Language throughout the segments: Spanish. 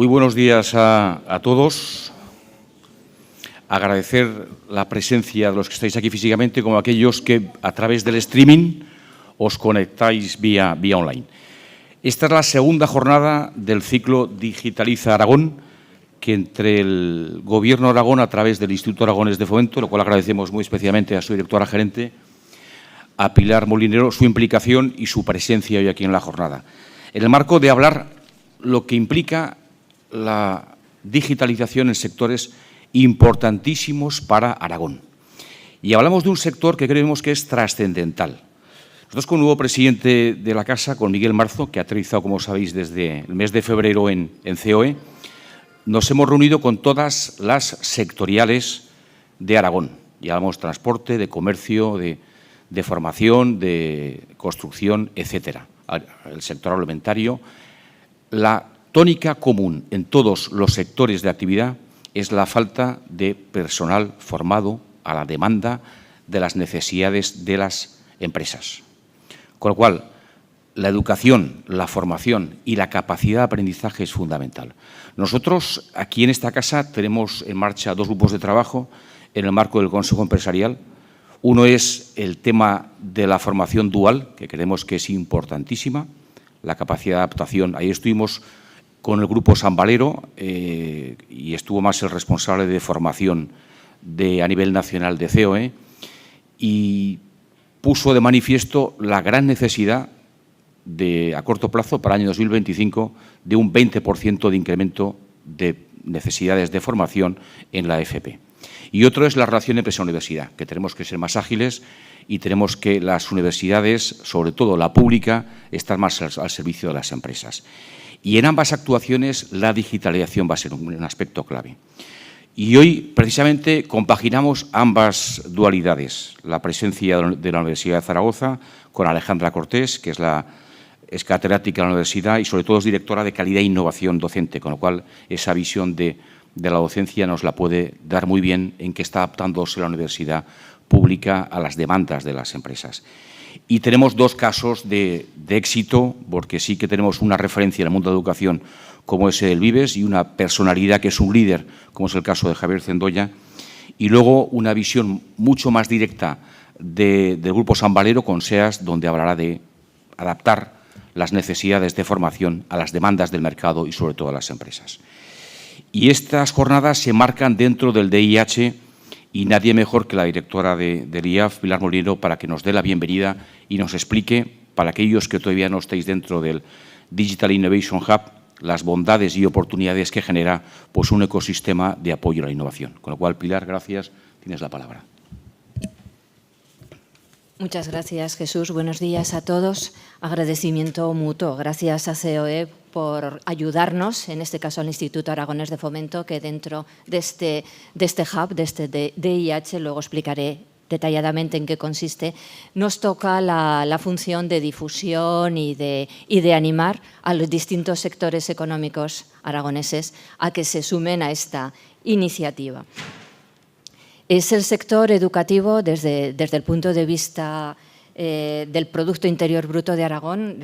Muy buenos días a todos. Agradecer la presencia de los que estáis aquí físicamente como aquellos que a través del streaming os conectáis vía online. Esta es la segunda jornada del ciclo Digitaliza Aragón, que entre el Gobierno de Aragón a través del Instituto Aragonés de Fomento, lo cual agradecemos muy especialmente a su directora gerente, a Pilar Molinero, su implicación y su presencia hoy aquí en la jornada. En el marco de hablar lo que implica la digitalización en sectores importantísimos para Aragón. Y hablamos de un sector que creemos que es trascendental. Nosotros con el nuevo presidente de la Casa, con Miguel Marzo, que ha aterrizado, como sabéis, desde el mes de febrero en COE, nos hemos reunido con todas las sectoriales de Aragón. Y hablamos de transporte, de comercio, de formación, de construcción, etcétera. El sector agroalimentario. La tónica común en todos los sectores de actividad es la falta de personal formado a la demanda de las necesidades de las empresas. Con lo cual, la educación, la formación y la capacidad de aprendizaje es fundamental. Nosotros, aquí en esta casa, tenemos en marcha dos grupos de trabajo en el marco del Consejo Empresarial. Uno es el tema de la formación dual, que creemos que es importantísima, la capacidad de adaptación. Ahí estuvimos con el Grupo San Valero y estuvo más el responsable de formación a nivel nacional de COE y puso de manifiesto la gran necesidad a corto plazo, para el año 2025, de un 20% de incremento de necesidades de formación en la FP. Y otro es la relación empresa-universidad, que tenemos que ser más ágiles y tenemos que las universidades, sobre todo la pública, estar más al servicio de las empresas. Y en ambas actuaciones la digitalización va a ser un aspecto clave. Y hoy, precisamente, compaginamos ambas dualidades. La presencia de la Universidad de Zaragoza con Alejandra Cortés, que es catedrática de la universidad y, sobre todo, es directora de calidad e innovación docente, con lo cual esa visión de la docencia nos la puede dar muy bien en que está adaptándose la universidad pública a las demandas de las empresas. Y tenemos dos casos de éxito, porque sí que tenemos una referencia en el mundo de la educación, como es el Vives, y una personalidad que es un líder, como es el caso de Javier Zendoya, y luego una visión mucho más directa del Grupo San Valero con SEAS, donde hablará de adaptar las necesidades de formación a las demandas del mercado y, sobre todo, a las empresas. Y estas jornadas se marcan dentro del DIH y nadie mejor que la directora del IAF, Pilar Molinero, para que nos dé la bienvenida y nos explique, para aquellos que todavía no estáis dentro del Digital Innovation Hub, las bondades y oportunidades que genera pues, un ecosistema de apoyo a la innovación. Con lo cual, Pilar, gracias. Tienes la palabra. Muchas gracias, Jesús. Buenos días a todos. Agradecimiento mutuo. Gracias a COE por ayudarnos, en este caso al Instituto Aragonés de Fomento, que dentro de este hub, de este DIH, luego explicaré detalladamente en qué consiste, nos toca la función de difusión y de animar a los distintos sectores económicos aragoneses a que se sumen a esta iniciativa. Es el sector educativo desde el punto de vista del Producto Interior Bruto de Aragón,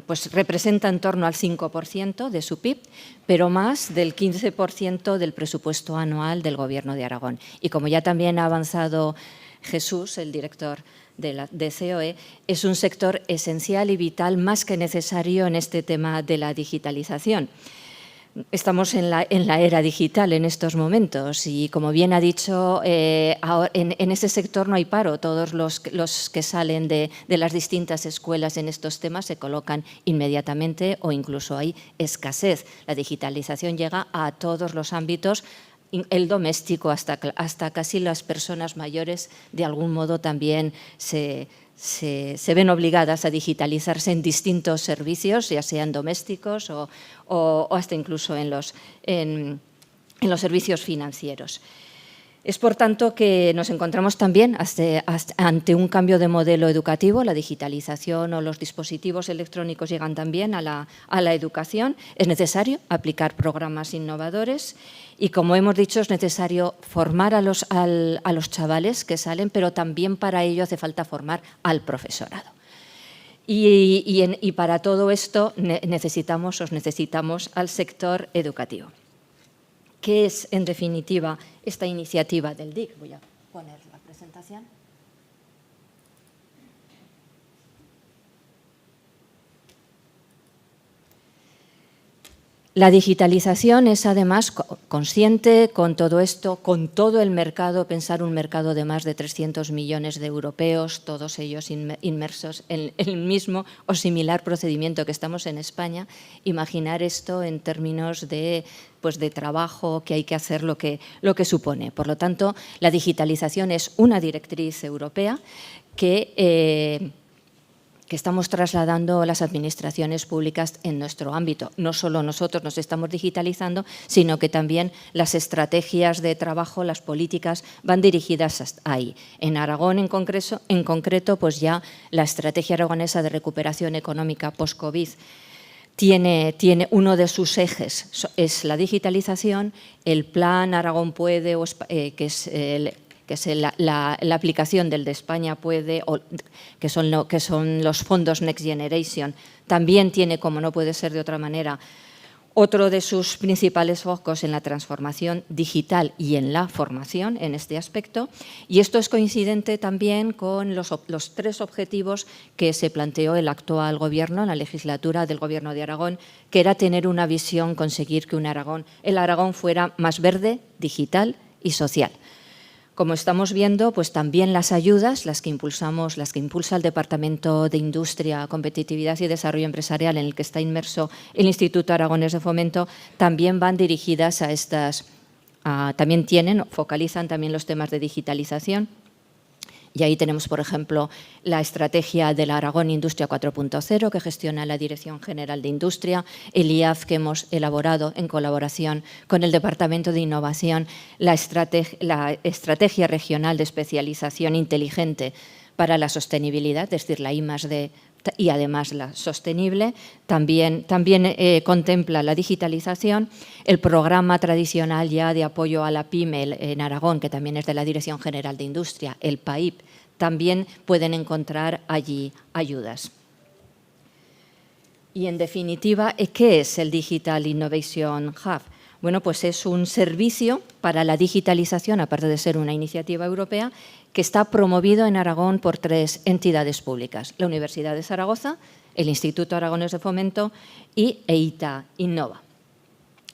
pues representa en torno al 5% de su PIB, pero más del 15% del presupuesto anual del Gobierno de Aragón. Y como ya también ha avanzado Jesús, el director de COE, es un sector esencial y vital, más que necesario en este tema de la digitalización. Estamos en la era digital en estos momentos y, como bien ha dicho, en ese sector no hay paro. Todos los que salen de las distintas escuelas en estos temas se colocan inmediatamente o incluso hay escasez. La digitalización llega a todos los ámbitos, el doméstico hasta casi las personas mayores, de algún modo también se ven obligadas a digitalizarse en distintos servicios, ya sean domésticos o hasta incluso en los servicios financieros. Es, por tanto, que nos encontramos también ante un cambio de modelo educativo. La digitalización o los dispositivos electrónicos llegan también a la educación. Es necesario aplicar programas innovadores y, como hemos dicho, es necesario formar a los chavales que salen, pero también para ello hace falta formar al profesorado. Y para todo esto necesitamos al sector educativo. ¿Qué es, en definitiva, esta iniciativa del DIC? Voy a poner la presentación. La digitalización es, además, consciente con todo esto, con todo el mercado, pensar un mercado de más de 300 millones de europeos, todos ellos inmersos en el mismo o similar procedimiento que estamos en España. Imaginar esto en términos de trabajo, que hay que hacer lo que supone. Por lo tanto, la digitalización es una directriz europea que estamos trasladando a las administraciones públicas en nuestro ámbito. No solo nosotros nos estamos digitalizando, sino que también las estrategias de trabajo, las políticas, van dirigidas ahí. En Aragón, en concreto, pues ya la Estrategia Aragonesa de Recuperación Económica post-COVID tiene uno de sus ejes, es la digitalización. El Plan Aragón Puede, que es la aplicación del de España Puede, que son los fondos Next Generation, también tiene, como no puede ser de otra manera, otro de sus principales focos en la transformación digital y en la formación en este aspecto. Y esto es coincidente también con los 3 objetivos que se planteó el actual Gobierno, la legislatura del Gobierno de Aragón, que era tener una visión, conseguir que el Aragón fuera más verde, digital y social. Como estamos viendo, pues también las ayudas, las que impulsa el Departamento de Industria, Competitividad y Desarrollo Empresarial, en el que está inmerso el Instituto Aragonés de Fomento, también van dirigidas a estas, focalizan también los temas de digitalización. Y ahí tenemos, por ejemplo, la estrategia de la Aragón Industria 4.0, que gestiona la Dirección General de Industria, el IAF, que hemos elaborado en colaboración con el Departamento de Innovación, la Estrategia Regional de Especialización Inteligente para la Sostenibilidad, es decir, la I+D, y además la sostenible, también contempla la digitalización. El programa tradicional ya de apoyo a la PYME en Aragón, que también es de la Dirección General de Industria, el PAIP, también pueden encontrar allí ayudas. Y en definitiva, ¿qué es el Digital Innovation Hub? Bueno, pues es un servicio para la digitalización, aparte de ser una iniciativa europea, que está promovido en Aragón por 3 entidades públicas: la Universidad de Zaragoza, el Instituto Aragonés de Fomento y EITA Innova.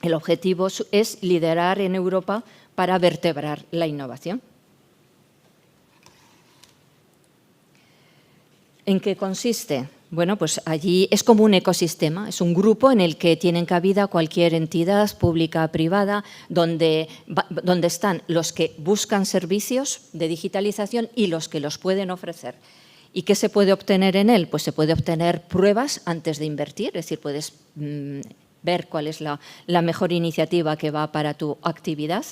El objetivo es liderar en Europa para vertebrar la innovación. ¿En qué consiste? Bueno, pues allí es como un ecosistema, es un grupo en el que tienen cabida cualquier entidad pública o privada, donde están los que buscan servicios de digitalización y los que los pueden ofrecer. ¿Y qué se puede obtener en él? Pues se puede obtener pruebas antes de invertir, es decir, puedes ver cuál es la mejor iniciativa que va para tu actividad.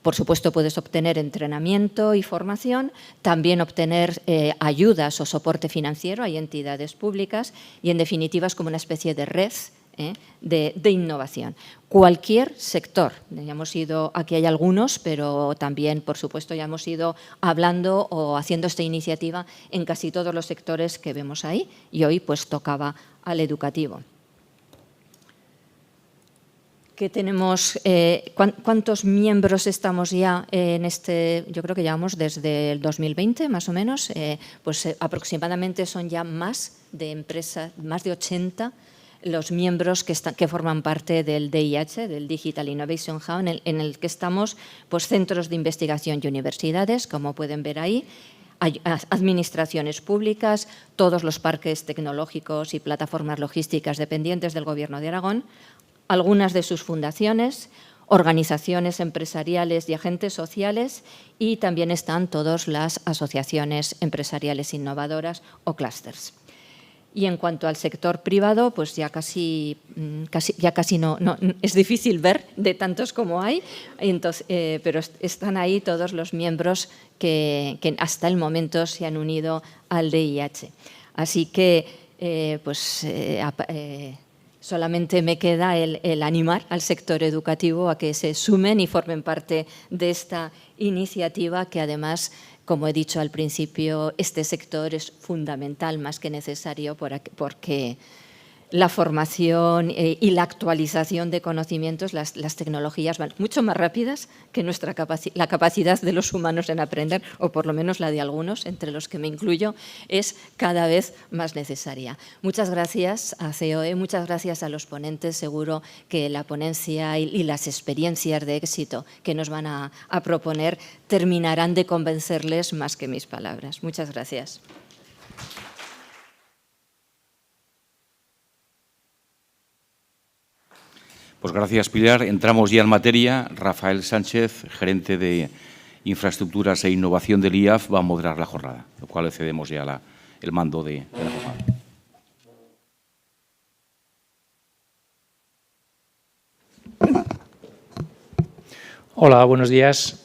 Por supuesto, puedes obtener entrenamiento y formación, también obtener ayudas o soporte financiero, hay entidades públicas, y en definitiva es como una especie de red de innovación. Cualquier sector, aquí hay algunos, pero también, por supuesto, ya hemos ido hablando o haciendo esta iniciativa en casi todos los sectores que vemos ahí, y hoy pues tocaba al educativo. ¿Qué tenemos? ¿Cuántos miembros estamos ya en este? Yo creo que llevamos desde el 2020, más o menos. Aproximadamente son ya más de 80 los miembros que forman parte del DIH, del Digital Innovation Hub, en el que estamos pues, centros de investigación y universidades, como pueden ver ahí, administraciones públicas, todos los parques tecnológicos y plataformas logísticas dependientes del Gobierno de Aragón, algunas de sus fundaciones, organizaciones empresariales y agentes sociales, y también están todas las asociaciones empresariales innovadoras o clústeres. Y en cuanto al sector privado, pues ya casi no es difícil ver de tantos como hay, pero están ahí todos los miembros que hasta el momento se han unido al DIH. Así que, solamente me queda el animar al sector educativo a que se sumen y formen parte de esta iniciativa que además Como he dicho al principio, este sector es fundamental, más que necesario, porque la formación y la actualización de conocimientos, las tecnologías van mucho más rápidas que la capacidad de los humanos en aprender, o por lo menos la de algunos, entre los que me incluyo, es cada vez más necesaria. Muchas gracias a COE, muchas gracias a los ponentes. Seguro que la ponencia y las experiencias de éxito que nos van a proponer terminarán de convencerles más que mis palabras. Muchas gracias. Pues gracias, Pilar. Entramos ya en materia. Rafael Sánchez, gerente de Infraestructuras e Innovación del IAF, va a moderar la jornada, lo cual le cedemos ya el mando de la jornada. Hola, buenos días.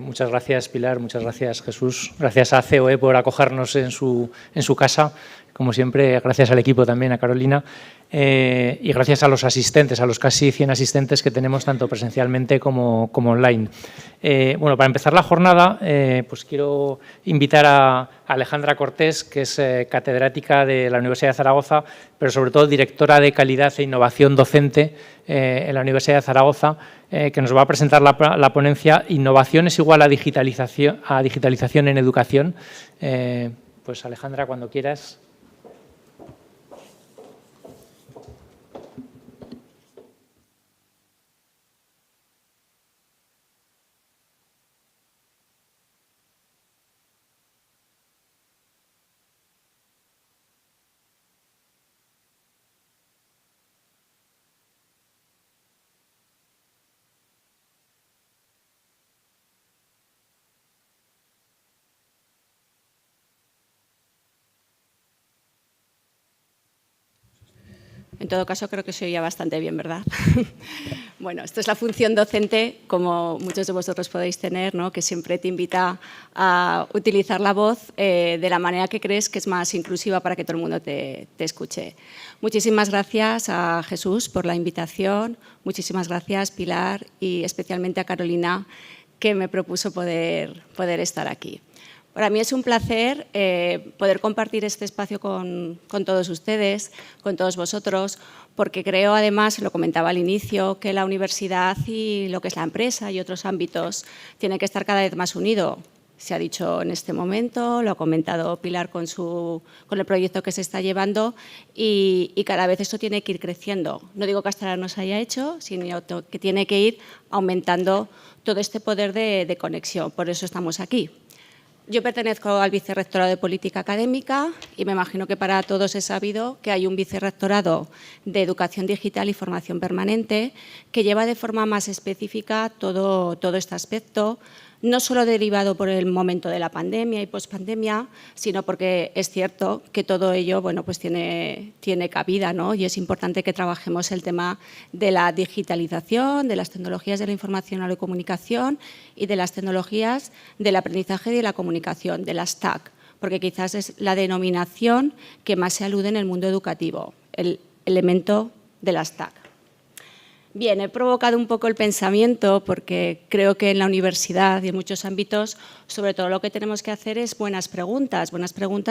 Muchas gracias, Pilar. Muchas gracias, Jesús. Gracias a COE por acogernos en su casa. Como siempre, gracias al equipo también, a Carolina. Y gracias a los asistentes, a los casi 100 asistentes que tenemos tanto presencialmente como online. Bueno, para empezar la jornada, pues quiero invitar a Alejandra Cortés, que es catedrática de la Universidad de Zaragoza, pero sobre todo directora de Calidad e Innovación Docente en la Universidad de Zaragoza, que nos va a presentar la ponencia Innovación es igual a digitalización en educación. Pues Alejandra, cuando quieras. En todo caso, creo que se oía bastante bien, ¿verdad? Bueno, esto es la función docente, como muchos de vosotros podéis tener, ¿no? Que siempre te invita a utilizar la voz de la manera que crees que es más inclusiva para que todo el mundo te escuche. Muchísimas gracias a Jesús por la invitación, muchísimas gracias, Pilar, y especialmente a Carolina, que me propuso poder estar aquí. Para mí es un placer poder compartir este espacio con todos ustedes, con todos vosotros, porque creo, además, lo comentaba al inicio, que la universidad y lo que es la empresa y otros ámbitos tienen que estar cada vez más unidos. Se ha dicho en este momento, lo ha comentado Pilar con el proyecto que se está llevando y cada vez esto tiene que ir creciendo. No digo que hasta ahora no se haya hecho, sino que tiene que ir aumentando todo este poder de conexión. Por eso estamos aquí. Yo pertenezco al Vicerrectorado de Política Académica y me imagino que para todos es sabido que hay un Vicerrectorado de Educación Digital y Formación Permanente que lleva de forma más específica todo este aspecto, no solo derivado por el momento de la pandemia y pospandemia, sino porque es cierto que todo ello pues tiene cabida, ¿no? Y es importante que trabajemos el tema de la digitalización, de las tecnologías de la información y la comunicación y de las tecnologías del aprendizaje y de la comunicación, de las TAC, porque quizás es la denominación que más se alude en el mundo educativo, el elemento de las TAC. Bien, he provocado un poco el pensamiento porque creo que en la universidad y en muchos ámbitos, sobre todo lo que tenemos que hacer es buenas preguntas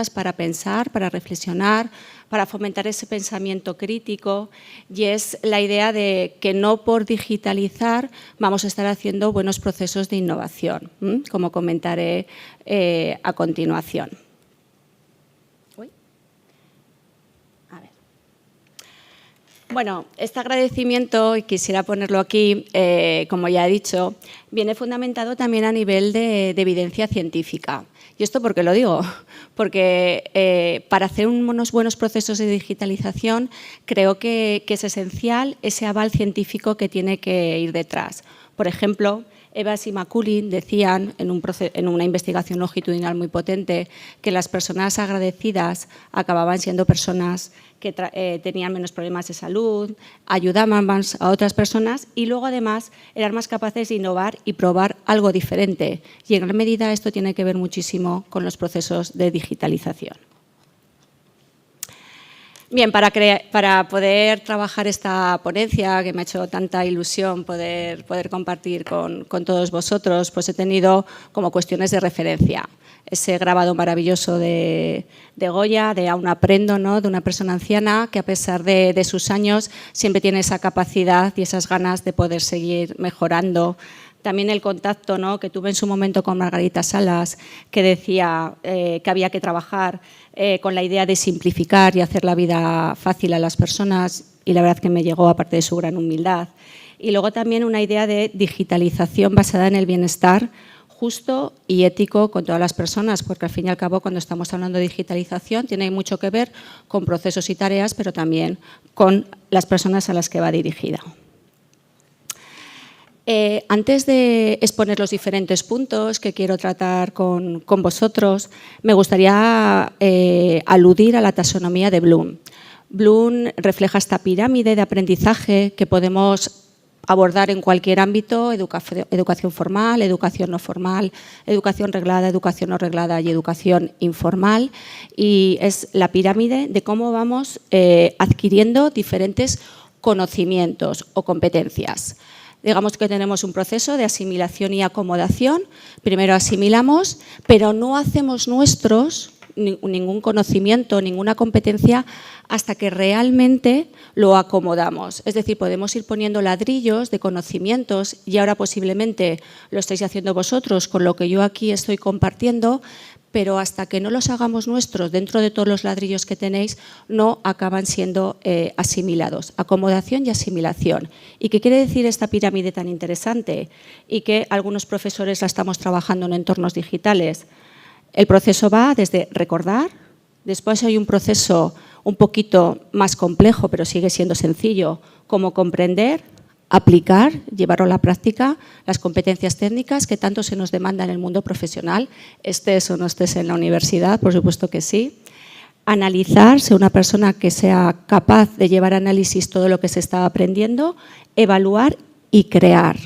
para pensar, para reflexionar, para fomentar ese pensamiento crítico, y es la idea de que no por digitalizar vamos a estar haciendo buenos procesos de innovación, como comentaré a continuación. Bueno, este agradecimiento, y quisiera ponerlo aquí, como ya he dicho, viene fundamentado también a nivel de evidencia científica. ¿Y esto por qué lo digo? Porque para hacer unos buenos procesos de digitalización creo que es esencial ese aval científico que tiene que ir detrás. Por ejemplo, Evans y McCullin decían en una investigación longitudinal muy potente que las personas agradecidas acababan siendo personas que tenían menos problemas de salud, ayudaban más a otras personas y luego además eran más capaces de innovar y probar algo diferente. Y en gran medida esto tiene que ver muchísimo con los procesos de digitalización. Bien, para poder trabajar esta ponencia, que me ha hecho tanta ilusión poder compartir con todos vosotros, pues he tenido como cuestiones de referencia. Ese grabado maravilloso de Goya, de Aún aprendo, ¿no?, de una persona anciana que a pesar de sus años siempre tiene esa capacidad y esas ganas de poder seguir mejorando. También el contacto, ¿no?, que tuve en su momento con Margarita Salas, que decía que había que trabajar con la idea de simplificar y hacer la vida fácil a las personas, y la verdad que me llegó, aparte de su gran humildad. Y luego también una idea de digitalización basada en el bienestar justo y ético con todas las personas, porque al fin y al cabo cuando estamos hablando de digitalización tiene mucho que ver con procesos y tareas, pero también con las personas a las que va dirigida. Antes de exponer los diferentes puntos que quiero tratar con vosotros, me gustaría aludir a la taxonomía de Bloom. Bloom refleja esta pirámide de aprendizaje que podemos abordar en cualquier ámbito: educación formal, educación no formal, educación reglada, educación no reglada y educación informal. Y es la pirámide de cómo vamos adquiriendo diferentes conocimientos o competencias. Digamos que tenemos un proceso de asimilación y acomodación. Primero asimilamos, pero no hacemos nuestros ningún conocimiento, ninguna competencia hasta que realmente lo acomodamos. Es decir, podemos ir poniendo ladrillos de conocimientos y ahora posiblemente lo estáis haciendo vosotros con lo que yo aquí estoy compartiendo, pero hasta que no los hagamos nuestros dentro de todos los ladrillos que tenéis, no acaban siendo asimilados. Acomodación y asimilación. ¿Y qué quiere decir esta pirámide tan interesante? Y que algunos profesores la estamos trabajando en entornos digitales. El proceso va desde recordar, después hay un proceso un poquito más complejo, pero sigue siendo sencillo, como comprender, aplicar, llevarlo a la práctica, las competencias técnicas que tanto se nos demanda en el mundo profesional, estés o no estés en la universidad, por supuesto que sí. Analizar, ser una persona que sea capaz de llevar a análisis todo lo que se está aprendiendo, evaluar y crear.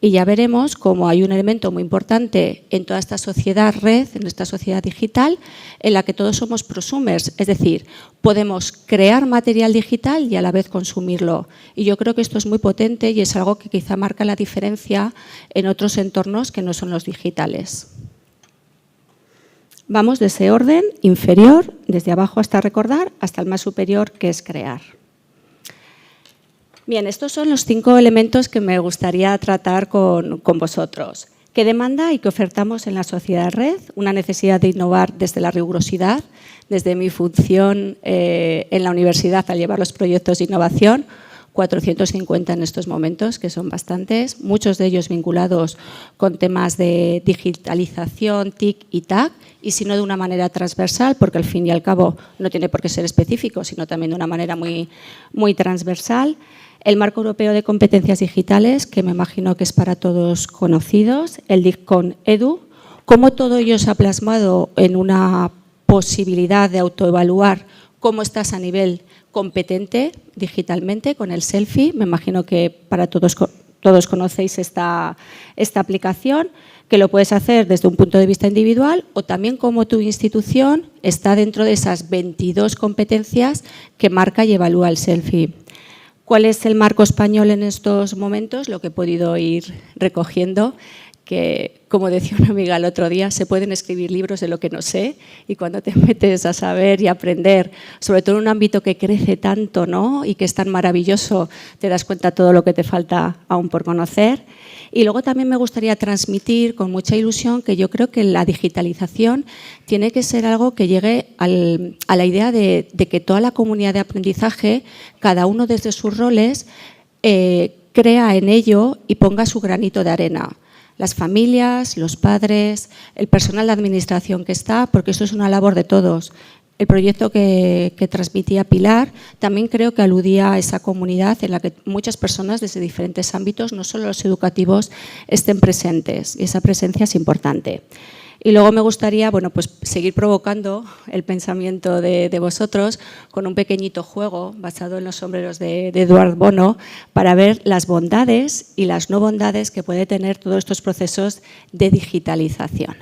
Y ya veremos cómo hay un elemento muy importante en toda esta sociedad red, en esta sociedad digital, en la que todos somos prosumers, es decir, podemos crear material digital y a la vez consumirlo. Y yo creo que esto es muy potente y es algo que quizá marca la diferencia en otros entornos que no son los digitales. Vamos de ese orden inferior, desde abajo hasta recordar, hasta el más superior, que es crear. Bien, estos son los 5 elementos que me gustaría tratar con vosotros. ¿Qué demanda y qué ofertamos en la sociedad red? Una necesidad de innovar desde la rigurosidad, desde mi función en la universidad al llevar los proyectos de innovación, 450 en estos momentos, que son bastantes, muchos de ellos vinculados con temas de digitalización, TIC y TAC, y si no de una manera transversal, porque al fin y al cabo no tiene por qué ser específico, sino también de una manera muy transversal. El Marco Europeo de Competencias Digitales, que me imagino que es para todos conocidos, el DICCON EDU, cómo todo ello se ha plasmado en una posibilidad de autoevaluar cómo estás a nivel competente digitalmente con el selfie. Me imagino que para todos conocéis esta aplicación, que lo puedes hacer desde un punto de vista individual o también como tu institución está dentro de esas 22 competencias que marca y evalúa el selfie. ¿Cuál es el marco español en estos momentos? Lo que he podido ir recogiendo, que, como decía una amiga el otro día, se pueden escribir libros de lo que no sé, y cuando te metes a saber y aprender, sobre todo en un ámbito que crece tanto, ¿no?, y que es tan maravilloso, te das cuenta de todo lo que te falta aún por conocer. Y luego también me gustaría transmitir con mucha ilusión que yo creo que la digitalización tiene que ser algo que llegue a la idea de que toda la comunidad de aprendizaje, cada uno desde sus roles, crea en ello y ponga su granito de arena. Las familias, los padres, el personal de administración que está, porque esto es una labor de todos. El proyecto que transmitía Pilar también creo que aludía a esa comunidad en la que muchas personas desde diferentes ámbitos, no solo los educativos, estén presentes, y esa presencia es importante. Y luego me gustaría pues seguir provocando el pensamiento de vosotros con un pequeñito juego basado en los sombreros de Eduard Bono para ver las bondades y las no bondades que puede tener todos estos procesos de digitalización.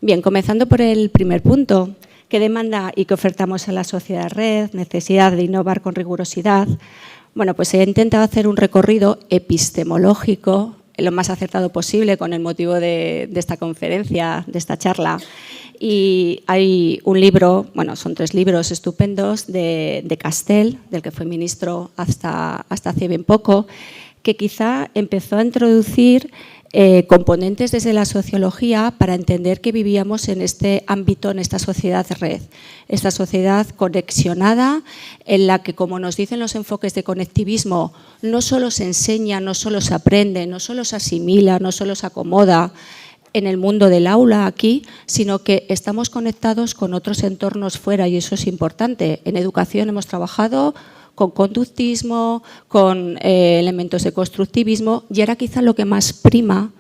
Bien, comenzando por el primer punto. ¿Qué demanda y qué ofertamos a la sociedad red? Necesidad de innovar con rigurosidad. Bueno, pues he intentado hacer un recorrido epistemológico lo más acertado posible con el motivo de esta conferencia, de esta charla. Y hay un libro, bueno, son 3 libros estupendos de Castell, del que fue ministro hasta hace bien poco, que quizá empezó a introducir componentes desde la sociología para entender que vivíamos en este ámbito, en esta sociedad red, esta sociedad conexionada en la que, como nos dicen los enfoques de conectivismo, no solo se enseña, no solo se aprende, no solo se asimila, no solo se acomoda en el mundo del aula aquí, sino que estamos conectados con otros entornos fuera y eso es importante. En educación hemos trabajado con conductismo, con elementos de constructivismo y ahora quizá lo que más prima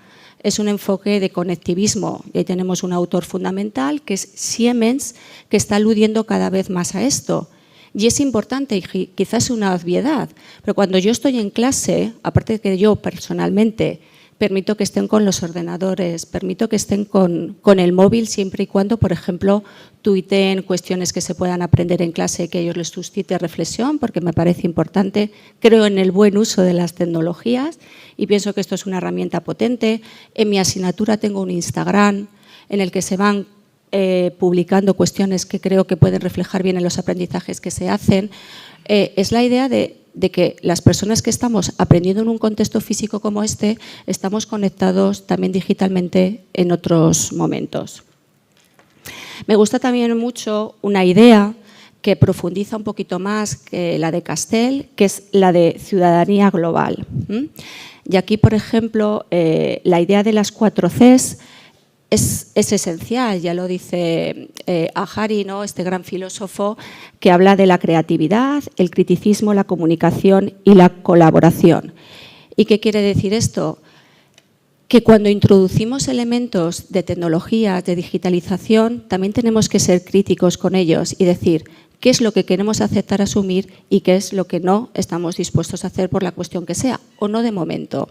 es un enfoque de conectivismo. Y ahí tenemos un autor fundamental que es Siemens, que está aludiendo cada vez más a esto. Y es importante y quizás es una obviedad, pero cuando yo estoy en clase, aparte de que yo personalmente permito que estén con los ordenadores, permito que estén con el móvil siempre y cuando, por ejemplo, tuiteen cuestiones que se puedan aprender en clase que ellos les suscite reflexión, porque me parece importante. Creo en el buen uso de las tecnologías y pienso que esto es una herramienta potente. En mi asignatura tengo un Instagram en el que se van publicando cuestiones que creo que pueden reflejar bien en los aprendizajes que se hacen. Es la idea de que las personas que estamos aprendiendo en un contexto físico como este, estamos conectados también digitalmente en otros momentos. Me gusta también mucho una idea que profundiza un poquito más que la de Castell, que es la de ciudadanía global. Y aquí, por ejemplo, la idea de las 4 Cs es esencial, ya lo dice Ahari, ¿no? Este gran filósofo que habla de la creatividad, el criticismo, la comunicación y la colaboración. ¿Y qué quiere decir esto? Que cuando introducimos elementos de tecnología, de digitalización, también tenemos que ser críticos con ellos y decir qué es lo que queremos aceptar, asumir y qué es lo que no estamos dispuestos a hacer por la cuestión que sea, o no de momento.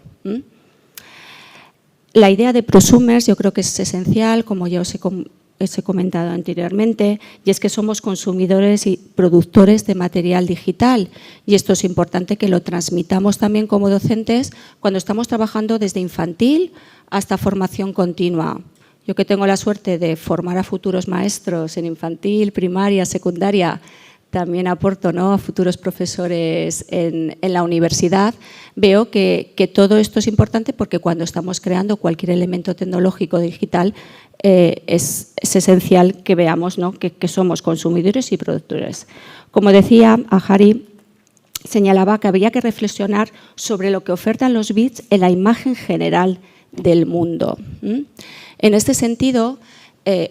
La idea de prosumers yo creo que es esencial, como ya os he comentado anteriormente, y es que somos consumidores y productores de material digital y esto es importante que lo transmitamos también como docentes cuando estamos trabajando desde infantil hasta formación continua. Yo que tengo la suerte de formar a futuros maestros en infantil, primaria, secundaria, también aporto, ¿no?, a futuros profesores en la universidad, veo que todo esto es importante porque cuando estamos creando cualquier elemento tecnológico digital es esencial que veamos, ¿no?, que somos consumidores y productores. Como decía Ahari, señalaba que había que reflexionar sobre lo que ofertan los bits en la imagen general del mundo. En este sentido,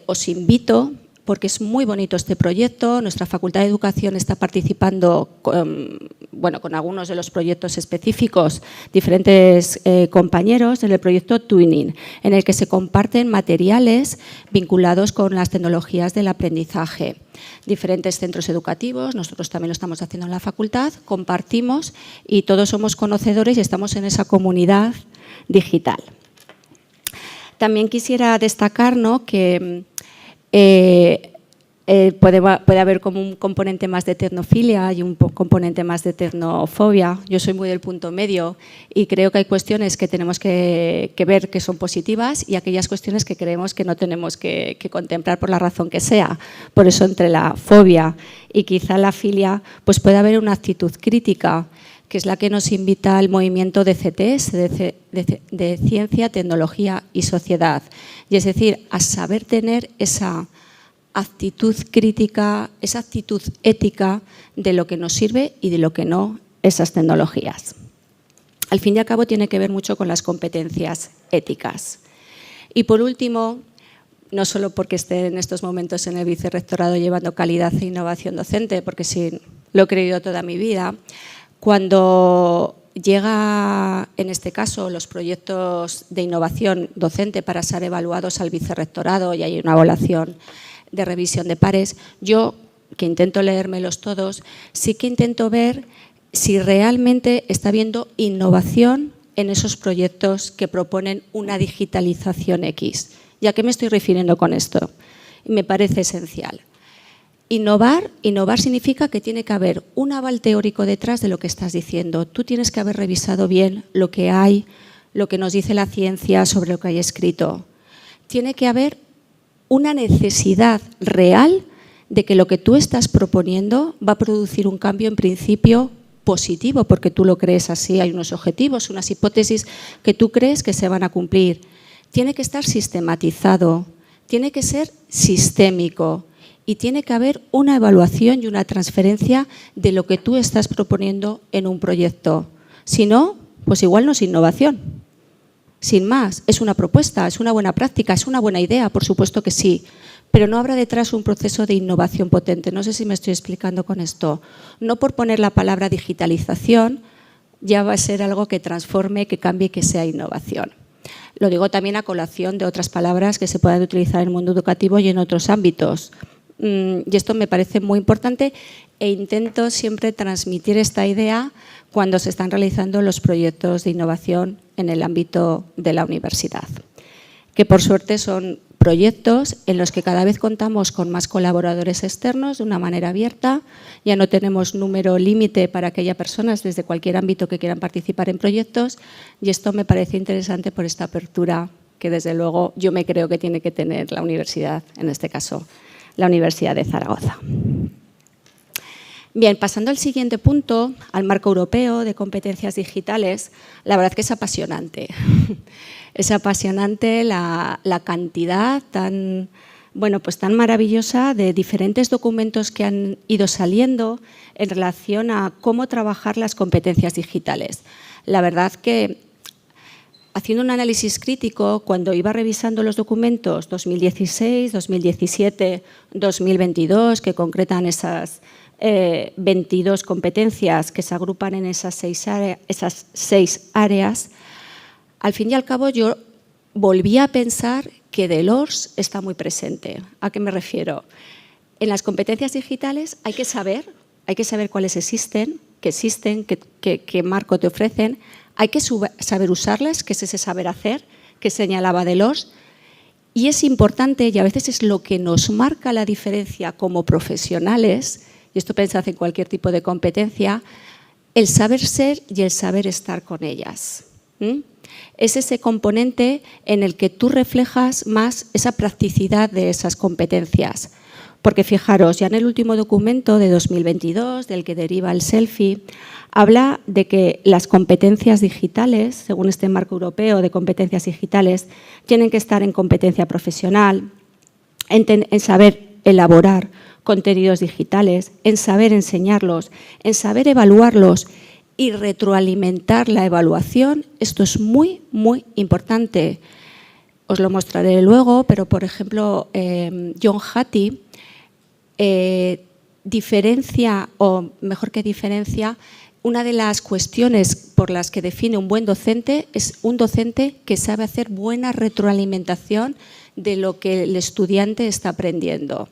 os invito, porque es muy bonito este proyecto. Nuestra Facultad de Educación está participando con algunos de los proyectos específicos, diferentes compañeros en el proyecto Twinning, en el que se comparten materiales vinculados con las tecnologías del aprendizaje. Diferentes centros educativos, nosotros también lo estamos haciendo en la facultad, compartimos y todos somos conocedores y estamos en esa comunidad digital. También quisiera destacar, ¿no?, que puede haber como un componente más de tecnofilia y un componente más de tecnofobia. Yo soy muy del punto medio y creo que hay cuestiones que tenemos que ver que son positivas y aquellas cuestiones que creemos que no tenemos que contemplar por la razón que sea. Por eso entre la fobia y quizá la filia pues puede haber una actitud crítica, que es la que nos invita al movimiento de CTS, de Ciencia, Tecnología y Sociedad. Y es decir, a saber tener esa actitud crítica, esa actitud ética de lo que nos sirve y de lo que no esas tecnologías. Al fin y al cabo tiene que ver mucho con las competencias éticas. Y por último, no solo porque esté en estos momentos en el vicerrectorado llevando calidad e innovación docente, porque sí lo he creído toda mi vida, cuando llega, en este caso, los proyectos de innovación docente para ser evaluados al vicerrectorado y hay una evaluación de revisión de pares, yo, que intento leérmelos todos, sí que intento ver si realmente está habiendo innovación en esos proyectos que proponen una digitalización X. ¿Y a qué me estoy refiriendo con esto? Me parece esencial. Innovar significa que tiene que haber un aval teórico detrás de lo que estás diciendo. Tú tienes que haber revisado bien lo que hay, lo que nos dice la ciencia sobre lo que hay escrito. Tiene que haber una necesidad real de que lo que tú estás proponiendo va a producir un cambio en principio positivo, porque tú lo crees así. Hay unos objetivos, unas hipótesis que tú crees que se van a cumplir. Tiene que estar sistematizado, tiene que ser sistémico. Y tiene que haber una evaluación y una transferencia de lo que tú estás proponiendo en un proyecto. Si no, pues igual no es innovación. Sin más, es una propuesta, es una buena práctica, es una buena idea, por supuesto que sí, pero no habrá detrás un proceso de innovación potente. No sé si me estoy explicando con esto. No por poner la palabra digitalización ya va a ser algo que transforme, que cambie, que sea innovación. Lo digo también a colación de otras palabras que se puedan utilizar en el mundo educativo y en otros ámbitos. Y esto me parece muy importante e intento siempre transmitir esta idea cuando se están realizando los proyectos de innovación en el ámbito de la universidad, que por suerte son proyectos en los que cada vez contamos con más colaboradores externos de una manera abierta. Ya no tenemos número límite para aquellas personas desde cualquier ámbito que quieran participar en proyectos, y esto me parece interesante por esta apertura que desde luego yo me creo que tiene que tener la universidad, en este caso la Universidad de Zaragoza. Bien, pasando al siguiente punto, al marco europeo de competencias digitales, la verdad que es apasionante. Es apasionante la cantidad tan maravillosa de diferentes documentos que han ido saliendo en relación a cómo trabajar las competencias digitales. La verdad que, haciendo un análisis crítico, cuando iba revisando los documentos 2016, 2017, 2022, que concretan esas 22 competencias que se agrupan en esas seis áreas, al fin y al cabo yo volví a pensar que Delors está muy presente. ¿A qué me refiero? En las competencias digitales hay que saber cuáles existen, qué marco te ofrecen. Hay que saber usarlas, que es ese saber hacer que señalaba Delors, y es importante, y a veces es lo que nos marca la diferencia como profesionales, y esto pensad en cualquier tipo de competencia, el saber ser y el saber estar con ellas. Es ese componente en el que tú reflejas más esa practicidad de esas competencias. Porque fijaros, ya en el último documento de 2022, del que deriva el selfie, habla de que las competencias digitales, según este marco europeo de competencias digitales, tienen que estar en competencia profesional, en saber elaborar contenidos digitales, en saber enseñarlos, en saber evaluarlos y retroalimentar la evaluación. Esto es muy, muy importante. Os lo mostraré luego, pero por ejemplo, John Hattie diferencia, o mejor que diferencia, una de las cuestiones por las que define un buen docente es un docente que sabe hacer buena retroalimentación de lo que el estudiante está aprendiendo.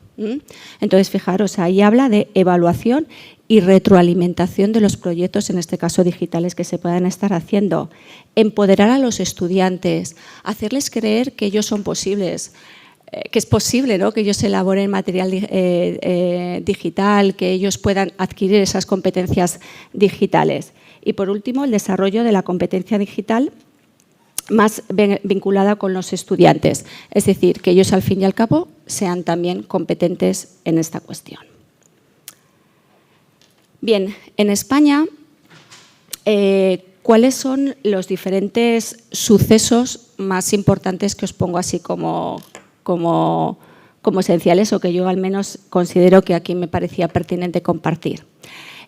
Entonces, fijaros, ahí habla de evaluación y retroalimentación de los proyectos, en este caso digitales, que se puedan estar haciendo. Empoderar a los estudiantes, hacerles creer que ellos son posibles, que es posible, ¿no?, que ellos elaboren material digital, que ellos puedan adquirir esas competencias digitales. Y por último, el desarrollo de la competencia digital más vinculada con los estudiantes, es decir, que ellos al fin y al cabo sean también competentes en esta cuestión. Bien, en España, ¿cuáles son los diferentes sucesos más importantes que os pongo así como esenciales, o que yo al menos considero que aquí me parecía pertinente compartir?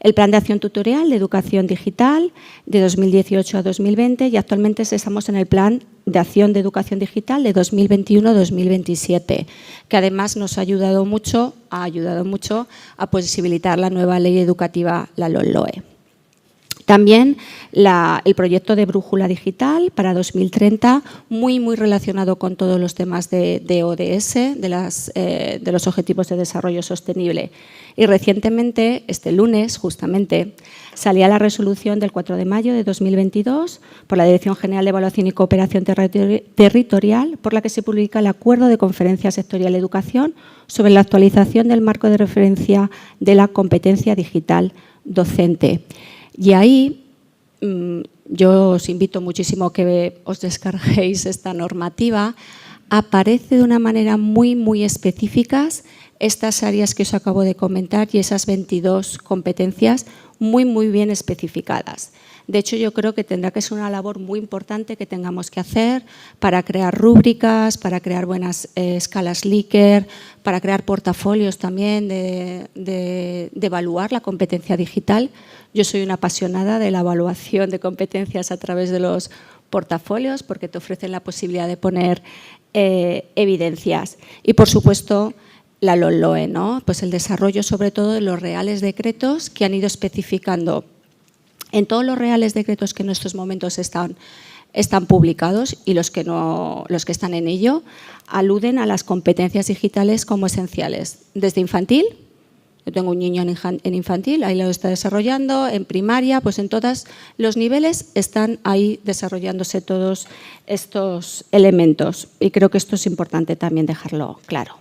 El Plan de Acción Tutorial de Educación Digital de 2018 a 2020, y actualmente estamos en el Plan de Acción de Educación Digital de 2021-2027, que además nos ha ayudado mucho a posibilitar la nueva ley educativa, la LOMLOE. También el proyecto de brújula digital para 2030, muy relacionado con todos los temas de ODS, de los Objetivos de Desarrollo Sostenible. Y recientemente, este lunes, justamente, salía la resolución del 4 de mayo de 2022 por la Dirección General de Evaluación y Cooperación Territorial, por la que se publica el Acuerdo de Conferencia Sectorial de Educación sobre la actualización del marco de referencia de la competencia digital docente. Y ahí yo os invito muchísimo que os descarguéis esta normativa. Aparece de una manera muy específicas estas áreas que os acabo de comentar y esas 22 competencias muy bien especificadas. De hecho, yo creo que tendrá que ser una labor muy importante que tengamos que hacer para crear rúbricas, para crear buenas escalas Likert, para crear portafolios también de evaluar la competencia digital. Yo soy una apasionada de la evaluación de competencias a través de los portafolios porque te ofrecen la posibilidad de poner evidencias. Y, por supuesto, la LOMLOE, ¿no? Pues el desarrollo sobre todo de los reales decretos que han ido especificando. En todos los reales decretos que en estos momentos están publicados y los que están en ello, aluden a las competencias digitales como esenciales. Desde infantil, yo tengo un niño en infantil, ahí lo está desarrollando, en primaria, pues en todos los niveles están ahí desarrollándose todos estos elementos. Y creo que esto es importante también dejarlo claro.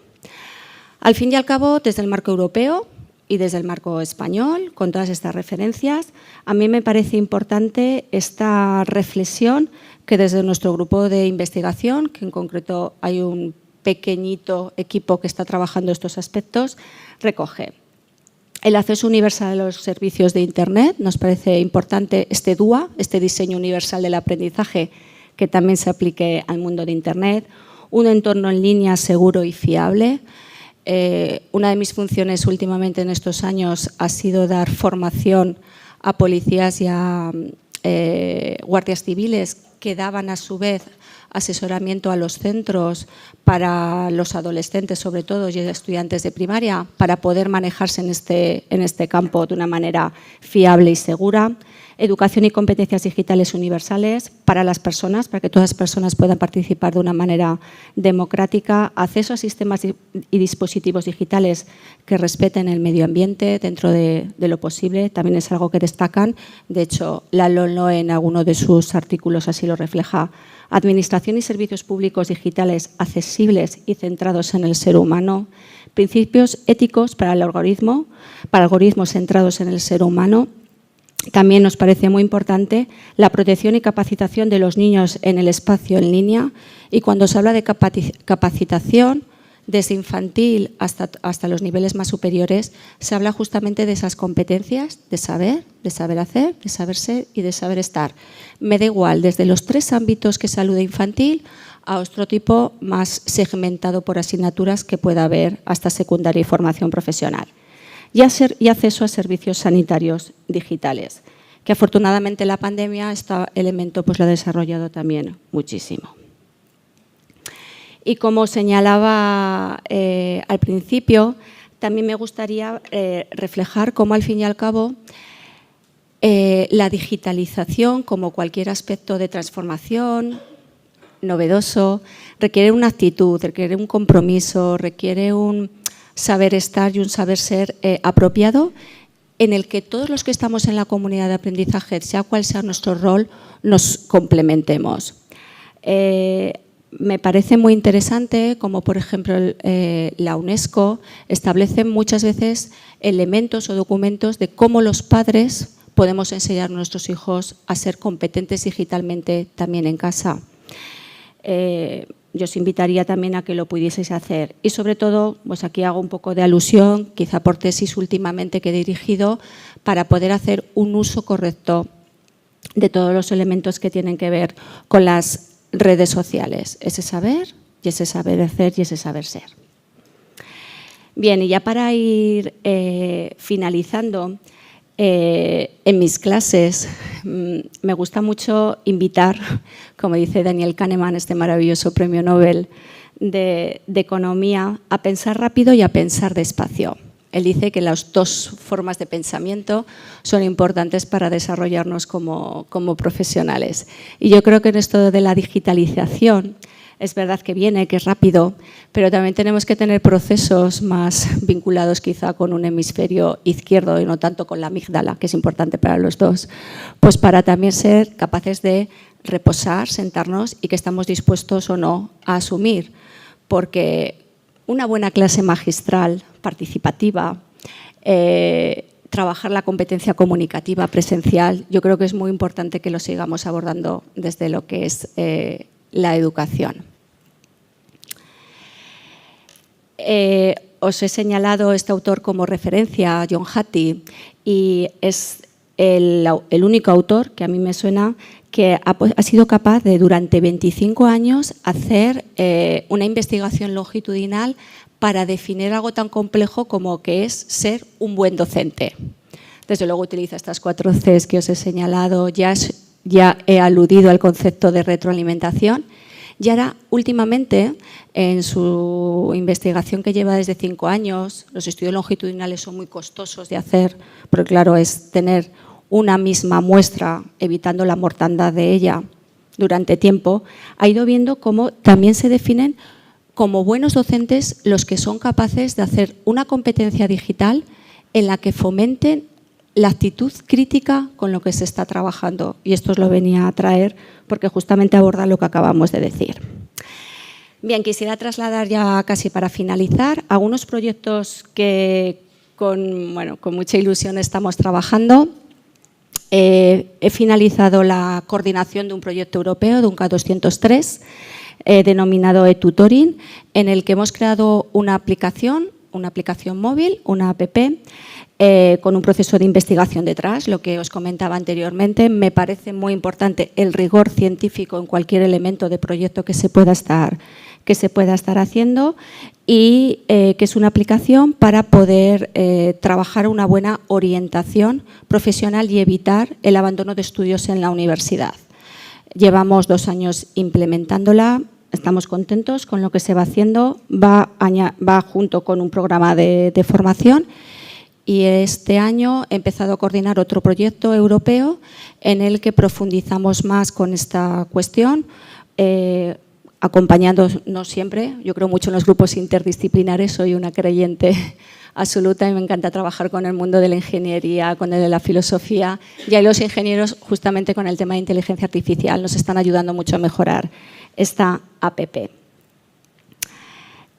Al fin y al cabo, desde el marco europeo y desde el marco español, con todas estas referencias, a mí me parece importante esta reflexión que desde nuestro grupo de investigación, que en concreto hay un pequeñito equipo que está trabajando estos aspectos, recoge. El acceso universal a los servicios de Internet, nos parece importante este DUA, este diseño universal del aprendizaje, que también se aplique al mundo de Internet, un entorno en línea seguro y fiable. Una de mis funciones últimamente en estos años ha sido dar formación a policías y a guardias civiles que daban a su vez asesoramiento a los centros para los adolescentes, sobre todo, y estudiantes de primaria, para poder manejarse en este campo de una manera fiable y segura. Educación y competencias digitales universales para las personas, para que todas las personas puedan participar de una manera democrática. Acceso a sistemas y dispositivos digitales que respeten el medio ambiente dentro de lo posible. También es algo que destacan. De hecho, la LOMLOE en alguno de sus artículos así lo refleja. Administración y servicios públicos digitales accesibles y centrados en el ser humano. Principios éticos para algoritmos centrados en el ser humano. También nos parece muy importante la protección y capacitación de los niños en el espacio en línea. Y cuando se habla de capacitación, desde infantil hasta los niveles más superiores, se habla justamente de esas competencias de saber hacer, de saber ser y de saber estar. Me da igual, desde los 3 ámbitos que se alude infantil a otro tipo más segmentado por asignaturas que pueda haber hasta secundaria y formación profesional. Y acceso a servicios sanitarios digitales, que afortunadamente la pandemia, este elemento pues lo ha desarrollado también muchísimo. Y como señalaba al principio, también me gustaría reflejar cómo al fin y al cabo la digitalización, como cualquier aspecto de transformación novedoso, requiere una actitud, requiere un compromiso, requiere un saber estar y un saber ser apropiado, en el que todos los que estamos en la comunidad de aprendizaje, sea cual sea nuestro rol, nos complementemos. Me parece muy interesante como, por ejemplo, la UNESCO establece muchas veces elementos o documentos de cómo los padres podemos enseñar a nuestros hijos a ser competentes digitalmente también en casa. Yo os invitaría también a que lo pudieseis hacer. Y sobre todo, pues aquí hago un poco de alusión, quizá por tesis últimamente que he dirigido, para poder hacer un uso correcto de todos los elementos que tienen que ver con las redes sociales. Ese saber y ese saber hacer y ese saber ser. Bien, y ya para ir finalizando, en mis clases me gusta mucho invitar, como dice Daniel Kahneman, este maravilloso premio Nobel de Economía, a pensar rápido y a pensar despacio. Él dice que las dos formas de pensamiento son importantes para desarrollarnos como profesionales. Y yo creo que en esto de la digitalización, es verdad que viene, que es rápido, pero también tenemos que tener procesos más vinculados quizá con un hemisferio izquierdo y no tanto con la amígdala, que es importante para los dos, pues para también ser capaces de reposar, sentarnos y que estamos dispuestos o no a asumir, porque una buena clase magistral, participativa, trabajar la competencia comunicativa presencial, yo creo que es muy importante que lo sigamos abordando desde lo que es la educación. Os he señalado este autor como referencia, John Hattie, y es el único autor que a mí me suena que ha sido capaz de durante 25 años hacer una investigación longitudinal para definir algo tan complejo como que es ser un buen docente. Desde luego utiliza estas 4 Cs que os he señalado, ya he aludido al concepto de retroalimentación y ahora últimamente en su investigación que lleva desde 5 años, los estudios longitudinales son muy costosos de hacer, pero claro, es tener una misma muestra evitando la mortandad de ella durante tiempo, ha ido viendo cómo también se definen como buenos docentes los que son capaces de hacer una competencia digital en la que fomenten la actitud crítica con lo que se está trabajando. Y esto os lo venía a traer porque justamente aborda lo que acabamos de decir. Bien, quisiera trasladar ya casi para finalizar algunos proyectos que con mucha ilusión estamos trabajando. He finalizado la coordinación de un proyecto europeo, de un K203, denominado eTutoring, en el que hemos creado una aplicación móvil, una app, con un proceso de investigación detrás, lo que os comentaba anteriormente. Me parece muy importante el rigor científico en cualquier elemento de proyecto que se pueda estar haciendo y que es una aplicación para poder trabajar una buena orientación profesional y evitar el abandono de estudios en la universidad. Llevamos 2 años implementándola. Estamos contentos con lo que se va haciendo, va junto con un programa de formación y este año he empezado a coordinar otro proyecto europeo en el que profundizamos más con esta cuestión, acompañándonos siempre. Yo creo mucho en los grupos interdisciplinares, soy una creyente absoluta y me encanta trabajar con el mundo de la ingeniería, con el de la filosofía y ahí los ingenieros justamente con el tema de inteligencia artificial nos están ayudando mucho a mejorar esta app.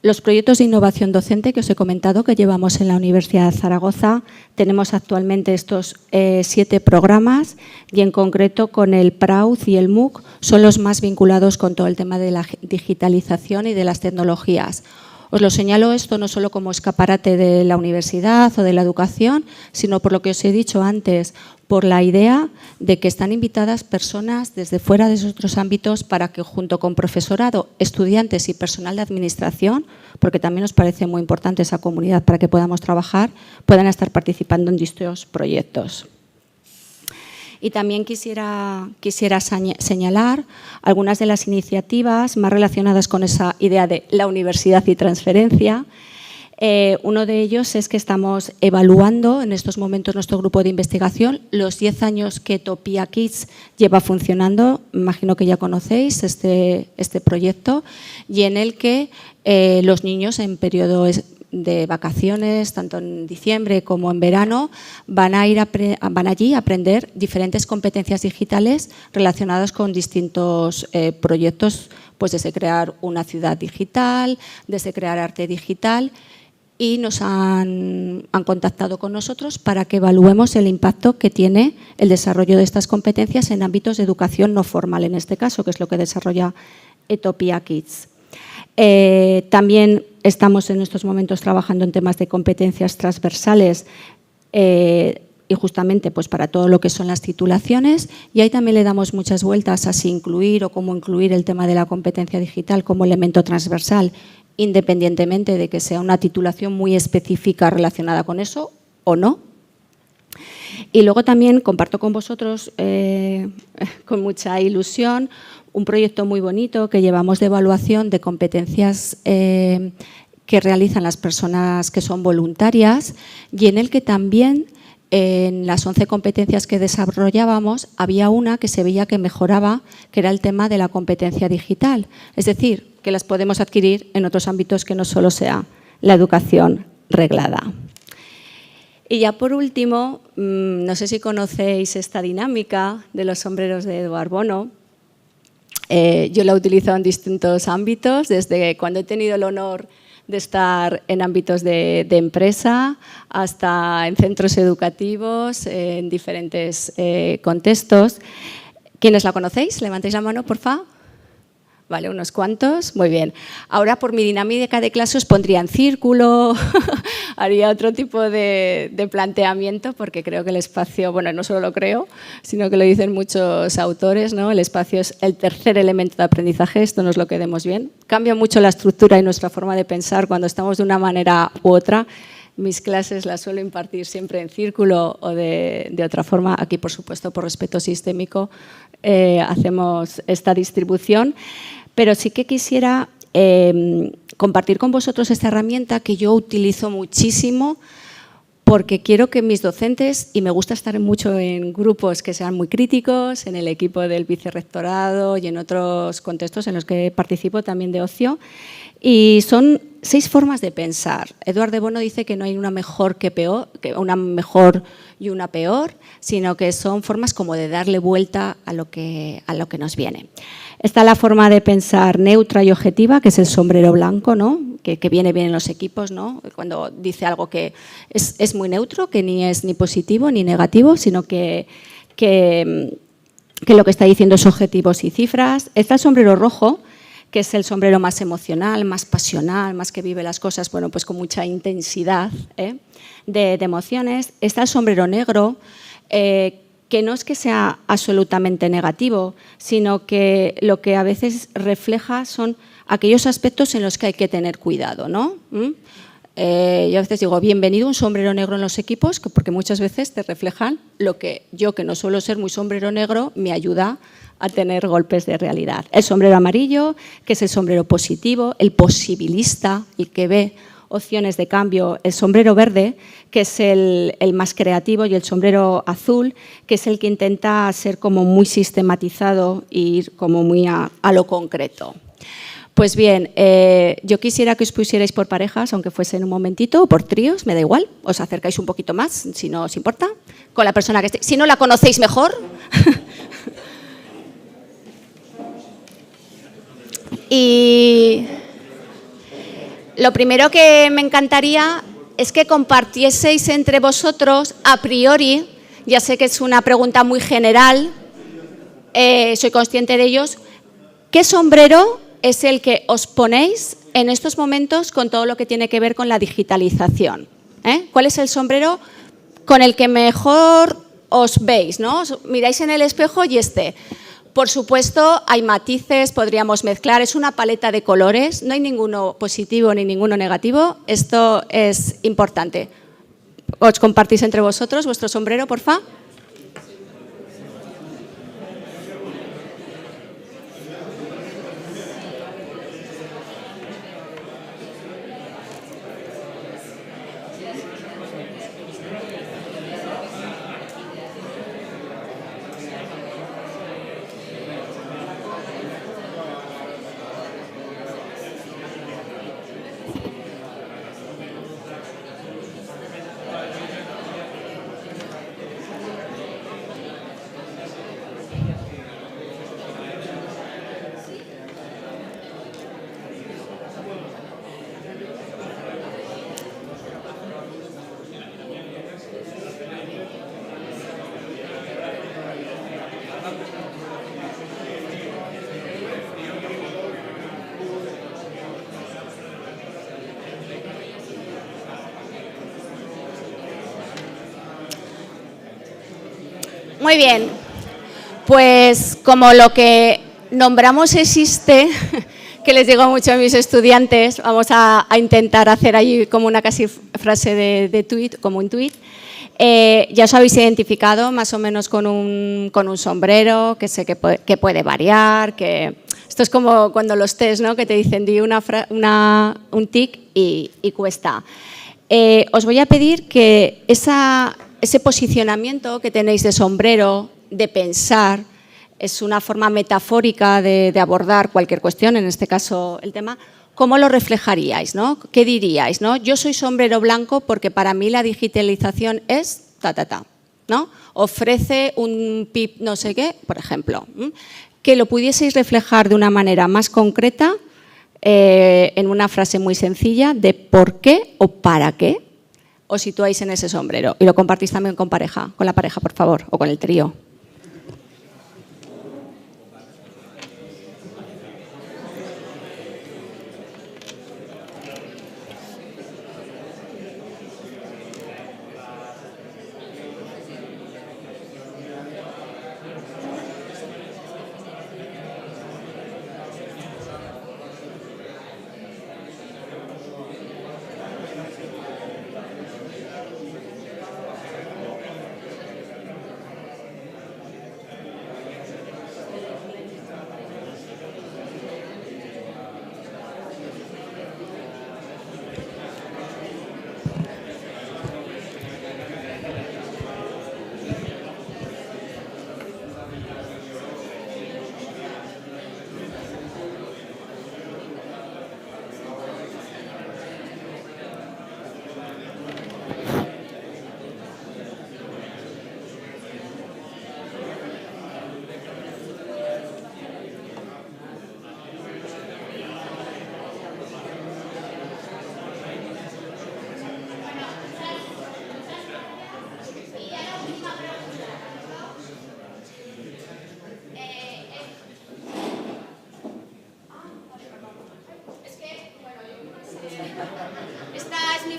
Los proyectos de innovación docente que os he comentado que llevamos en la Universidad de Zaragoza, tenemos actualmente estos 7 programas y en concreto con el PRAUZ y el MOOC son los más vinculados con todo el tema de la digitalización y de las tecnologías. Os lo señalo esto no solo como escaparate de la universidad o de la educación, sino por lo que os he dicho antes, por la idea de que están invitadas personas desde fuera de esos otros ámbitos para que junto con profesorado, estudiantes y personal de administración, porque también nos parece muy importante esa comunidad para que podamos trabajar, puedan estar participando en distintos proyectos. Y también quisiera señalar algunas de las iniciativas más relacionadas con esa idea de la universidad y transferencia. Uno de ellos es que estamos evaluando en estos momentos nuestro grupo de investigación los 10 años que Etopia Kids lleva funcionando. Imagino que ya conocéis este proyecto y en el que los niños en periodo de vacaciones, tanto en diciembre como en verano, van allí a aprender diferentes competencias digitales relacionadas con distintos proyectos, pues desde crear una ciudad digital, desde crear arte digital, y nos han contactado con nosotros para que evaluemos el impacto que tiene el desarrollo de estas competencias en ámbitos de educación no formal, en este caso, que es lo que desarrolla Etopia Kids. También estamos en estos momentos trabajando en temas de competencias transversales y justamente pues para todo lo que son las titulaciones, y ahí también le damos muchas vueltas a si incluir o cómo incluir el tema de la competencia digital como elemento transversal, independientemente de que sea una titulación muy específica relacionada con eso o no. Y luego también comparto con vosotros con mucha ilusión un proyecto muy bonito que llevamos de evaluación de competencias que que realizan las personas que son voluntarias y en el que también en las 11 competencias que desarrollábamos había una que se veía que mejoraba, que era el tema de la competencia digital. Es decir, que las podemos adquirir en otros ámbitos que no solo sea la educación reglada. Y ya por último, no sé si conocéis esta dinámica de los sombreros de Eduard Bono. Yo la utilizo en distintos ámbitos, desde cuando he tenido el honor de estar en ámbitos de empresa hasta en centros educativos, en diferentes contextos. ¿Quiénes la conocéis? Levantéis la mano, por favor. Vale, unos cuantos. Muy bien. Ahora, por mi dinámica de clase, os pondría en círculo, haría otro tipo de planteamiento, porque creo que el espacio, bueno, no solo lo creo, sino que lo dicen muchos autores, ¿no? El espacio es el tercer elemento de aprendizaje, esto nos lo quedemos bien. Cambia mucho la estructura y nuestra forma de pensar cuando estamos de una manera u otra. Mis clases las suelo impartir siempre en círculo o de otra forma. Aquí, por supuesto, por respeto sistémico, hacemos esta distribución. Pero sí que quisiera compartir con vosotros esta herramienta que yo utilizo muchísimo porque quiero que mis docentes, y me gusta estar mucho en grupos que sean muy críticos, en el equipo del vicerrectorado y en otros contextos en los que participo también de ocio, y son 6 formas de pensar. Eduard de Bono dice que no hay una mejor que peor, que una mejor y una peor, sino que son formas como de darle vuelta a lo que nos viene. Está la forma de pensar neutra y objetiva, que es el sombrero blanco, ¿no? que viene bien en los equipos, ¿no? Cuando dice algo que es muy neutro, que ni es ni positivo ni negativo, sino que lo que está diciendo es objetivos y cifras. Está el sombrero rojo, que es el sombrero más emocional, más pasional, más que vive las cosas, bueno, pues con mucha intensidad de emociones. Está el sombrero negro, que no es que sea absolutamente negativo, sino que lo que a veces refleja son aquellos aspectos en los que hay que tener cuidado, ¿no? Yo a veces digo, bienvenido un sombrero negro en los equipos, porque muchas veces te reflejan lo que yo, que no suelo ser muy sombrero negro, me ayuda a tener golpes de realidad. El sombrero amarillo, que es el sombrero positivo, el posibilista, el que ve opciones de cambio, el sombrero verde, que es el más creativo, y el sombrero azul, que es el que intenta ser como muy sistematizado e ir como muy a lo concreto. Pues bien, yo quisiera que os pusierais por parejas, aunque fuese en un momentito, o por tríos, me da igual, os acercáis un poquito más, si no os importa, con la persona que esté. Si no la conocéis mejor. Y lo primero que me encantaría es que compartieseis entre vosotros, a priori, ya sé que es una pregunta muy general, soy consciente de ellos, ¿qué sombrero es el que os ponéis en estos momentos con todo lo que tiene que ver con la digitalización? ¿Cuál es el sombrero con el que mejor os veis, ¿no? Os miráis en el espejo y Por supuesto, hay matices, podríamos mezclar, es una paleta de colores, no hay ninguno positivo ni ninguno negativo, esto es importante. ¿Os compartís entre vosotros vuestro sombrero, por favor? Muy bien, pues como lo que nombramos existe, que les digo mucho a mis estudiantes, vamos a intentar hacer ahí como una casi frase de tuit, como un tuit. Ya os habéis identificado más o menos con un sombrero, que sé que puede variar, que Esto es como cuando los test, ¿no? Que te dicen di un tic y cuesta. Os voy a pedir que ese posicionamiento que tenéis de sombrero, de pensar, es una forma metafórica de abordar cualquier cuestión, en este caso el tema. ¿Cómo lo reflejaríais, no? ¿Qué diríais, no? Yo soy sombrero blanco porque para mí la digitalización es ¿no? Ofrece un PIB no sé qué, por ejemplo. Que lo pudieseis reflejar de una manera más concreta en una frase muy sencilla de por qué o para qué os situáis en ese sombrero. Y lo compartís también con la pareja, por favor, o con el trío.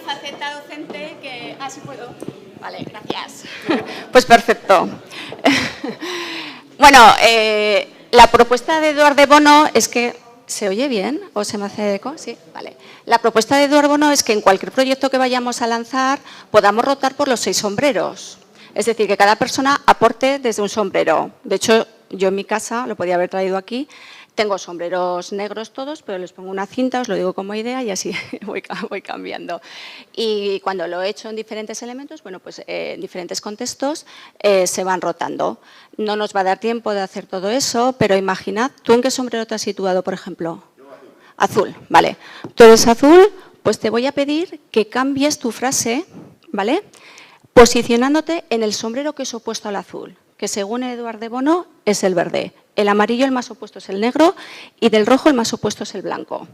Faceta docente que... Ah, sí puedo. Vale, gracias. Pues perfecto. Bueno, la propuesta de Eduard de Bono es que... ¿Se oye bien o se me hace eco? Sí, vale. La propuesta de Eduard de Bono es que en cualquier proyecto que vayamos a lanzar podamos rotar por los 6 sombreros. Es decir, que cada persona aporte desde un sombrero. De hecho, yo en mi casa, lo podía haber traído aquí, tengo sombreros negros todos, pero les pongo una cinta, os lo digo como idea y así voy cambiando. Y cuando lo he hecho en diferentes elementos, bueno, pues en diferentes contextos se van rotando. No nos va a dar tiempo de hacer todo eso, pero imaginad, ¿tú en qué sombrero te has situado, por ejemplo? Azul, vale. Tú eres azul, pues te voy a pedir que cambies tu frase, ¿vale? Posicionándote en el sombrero que es opuesto al azul, que según Eduard de Bono es el verde. El amarillo el más opuesto es el negro y del rojo el más opuesto es el blanco.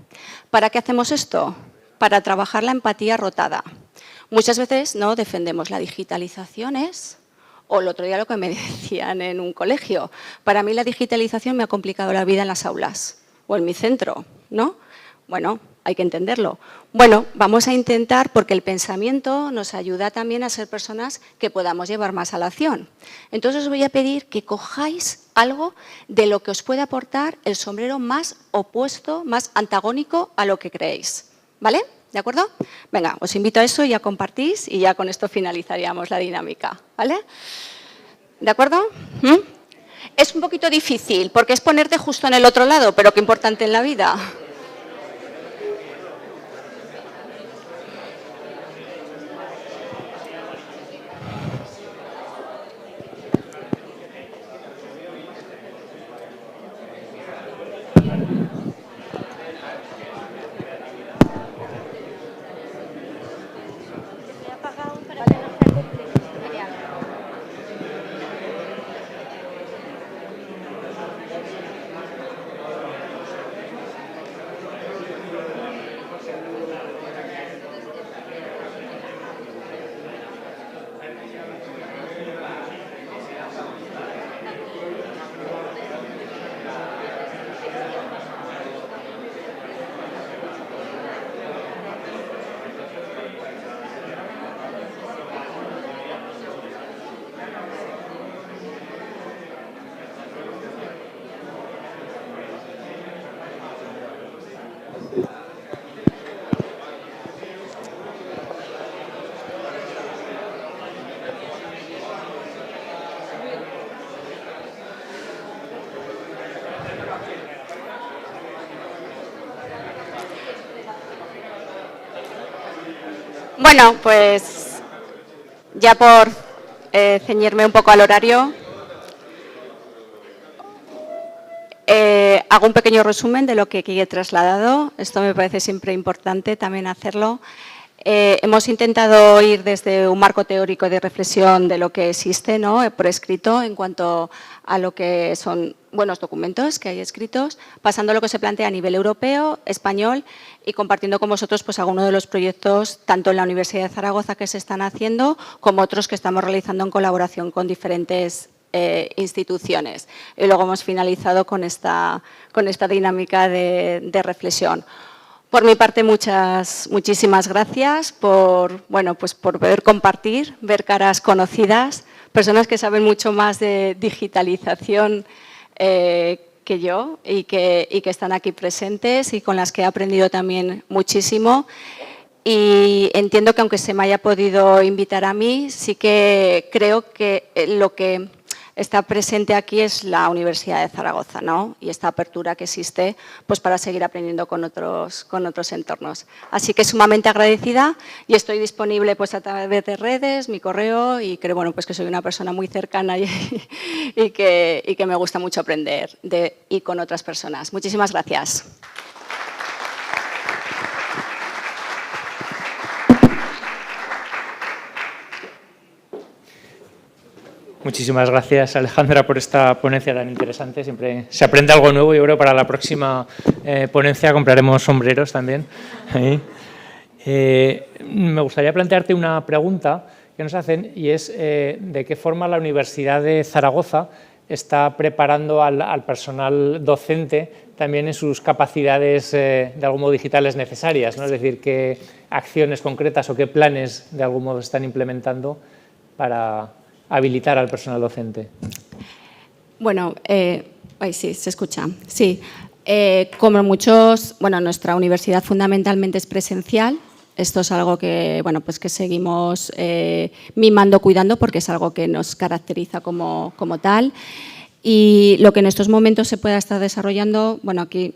¿Para qué hacemos esto? Para trabajar la empatía rotada. Muchas veces no defendemos la digitalización o el otro día lo que me decían en un colegio. Para mí la digitalización me ha complicado la vida en las aulas o en mi centro, ¿no? Bueno, hay que entenderlo. Bueno, vamos a intentar, porque el pensamiento nos ayuda también a ser personas que podamos llevar más a la acción. Entonces os voy a pedir que cojáis algo de lo que os puede aportar el sombrero más opuesto, más antagónico a lo que creéis. ¿Vale? ¿De acuerdo? Venga, os invito a eso y ya compartís y ya con esto finalizaríamos la dinámica. ¿Vale? ¿De acuerdo? Es un poquito difícil porque es ponerte justo en el otro lado, pero qué importante en la vida. Bueno, pues ya por ceñirme un poco al horario, hago un pequeño resumen de lo que aquí he trasladado. Esto me parece siempre importante también hacerlo. Hemos intentado ir desde un marco teórico de reflexión de lo que existe, ¿no?, por escrito en cuanto a lo que son buenos documentos que hay escritos, pasando a lo que se plantea a nivel europeo, español y compartiendo con vosotros pues algunos de los proyectos tanto en la Universidad de Zaragoza que se están haciendo como otros que estamos realizando en colaboración con diferentes instituciones. Y luego hemos finalizado con esta dinámica de reflexión. Por mi parte, muchísimas gracias por poder compartir, ver caras conocidas, personas que saben mucho más de digitalización que yo y que están aquí presentes y con las que he aprendido también muchísimo. Y entiendo que aunque se me haya podido invitar a mí, sí que creo que lo que está presente aquí es la Universidad de Zaragoza, ¿no?, y esta apertura que existe pues para seguir aprendiendo con otros entornos. Así que sumamente agradecida y estoy disponible pues a través de redes, mi correo, y creo pues que soy una persona muy cercana y que me gusta mucho aprender y con otras personas. Muchísimas gracias. Muchísimas gracias, Alejandra, por esta ponencia tan interesante. Siempre se aprende algo nuevo. Yo creo que para la próxima ponencia compraremos sombreros también. Me gustaría plantearte una pregunta que nos hacen y es de qué forma la Universidad de Zaragoza está preparando al personal docente también en sus capacidades de algún modo digitales necesarias, ¿no? Es decir, qué acciones concretas o qué planes de algún modo están implementando para habilitar al personal docente. Bueno, sí, se escucha. Sí, como muchos, nuestra universidad fundamentalmente es presencial. Esto es algo que, pues que seguimos mimando, cuidando, porque es algo que nos caracteriza como tal. Y lo que en estos momentos se pueda estar desarrollando, aquí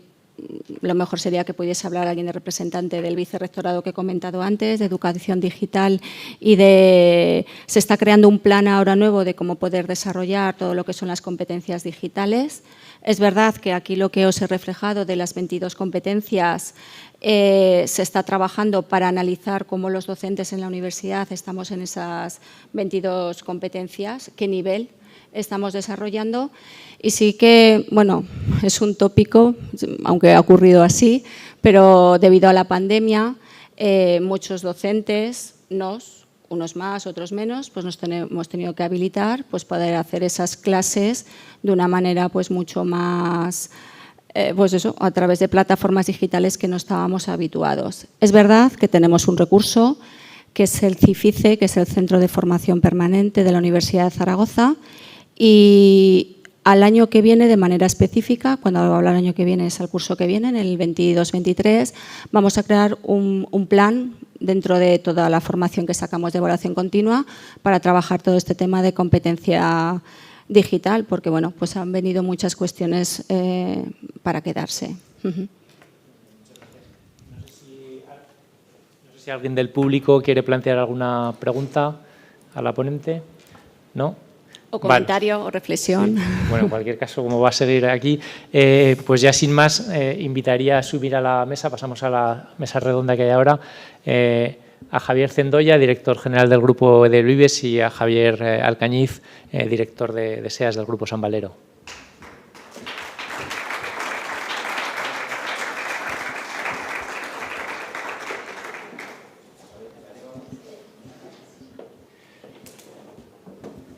lo mejor sería que pudiese hablar alguien de representante del vicerrectorado que he comentado antes, de educación digital y se está creando un plan ahora nuevo de cómo poder desarrollar todo lo que son las competencias digitales. Es verdad que aquí lo que os he reflejado de las 22 competencias se está trabajando para analizar cómo los docentes en la universidad estamos en esas 22 competencias, qué nivel estamos desarrollando. Y sí que, es un tópico, aunque ha ocurrido así, pero debido a la pandemia, muchos docentes, unos más, otros menos, pues nos hemos tenido que habilitar pues poder hacer esas clases de una manera pues mucho más, a través de plataformas digitales que no estábamos habituados. Es verdad que tenemos un recurso que es el CIFICE, que es el Centro de Formación Permanente de la Universidad de Zaragoza, y al año que viene, de manera específica, cuando hablo del año que viene es al curso que viene, en el 22-23, vamos a crear un plan dentro de toda la formación que sacamos de evaluación continua para trabajar todo este tema de competencia digital, porque pues han venido muchas cuestiones para quedarse. No sé si alguien del público quiere plantear alguna pregunta a la ponente. ¿No? O comentario o reflexión. Sí. Bueno, en cualquier caso, como va a seguir aquí, pues ya sin más, invitaría a subir a la mesa, pasamos a la mesa redonda que hay ahora, a Javier Zendoya, director general del Grupo Edelvives, y a Javier Alcañiz, director de SEAS del Grupo San Valero.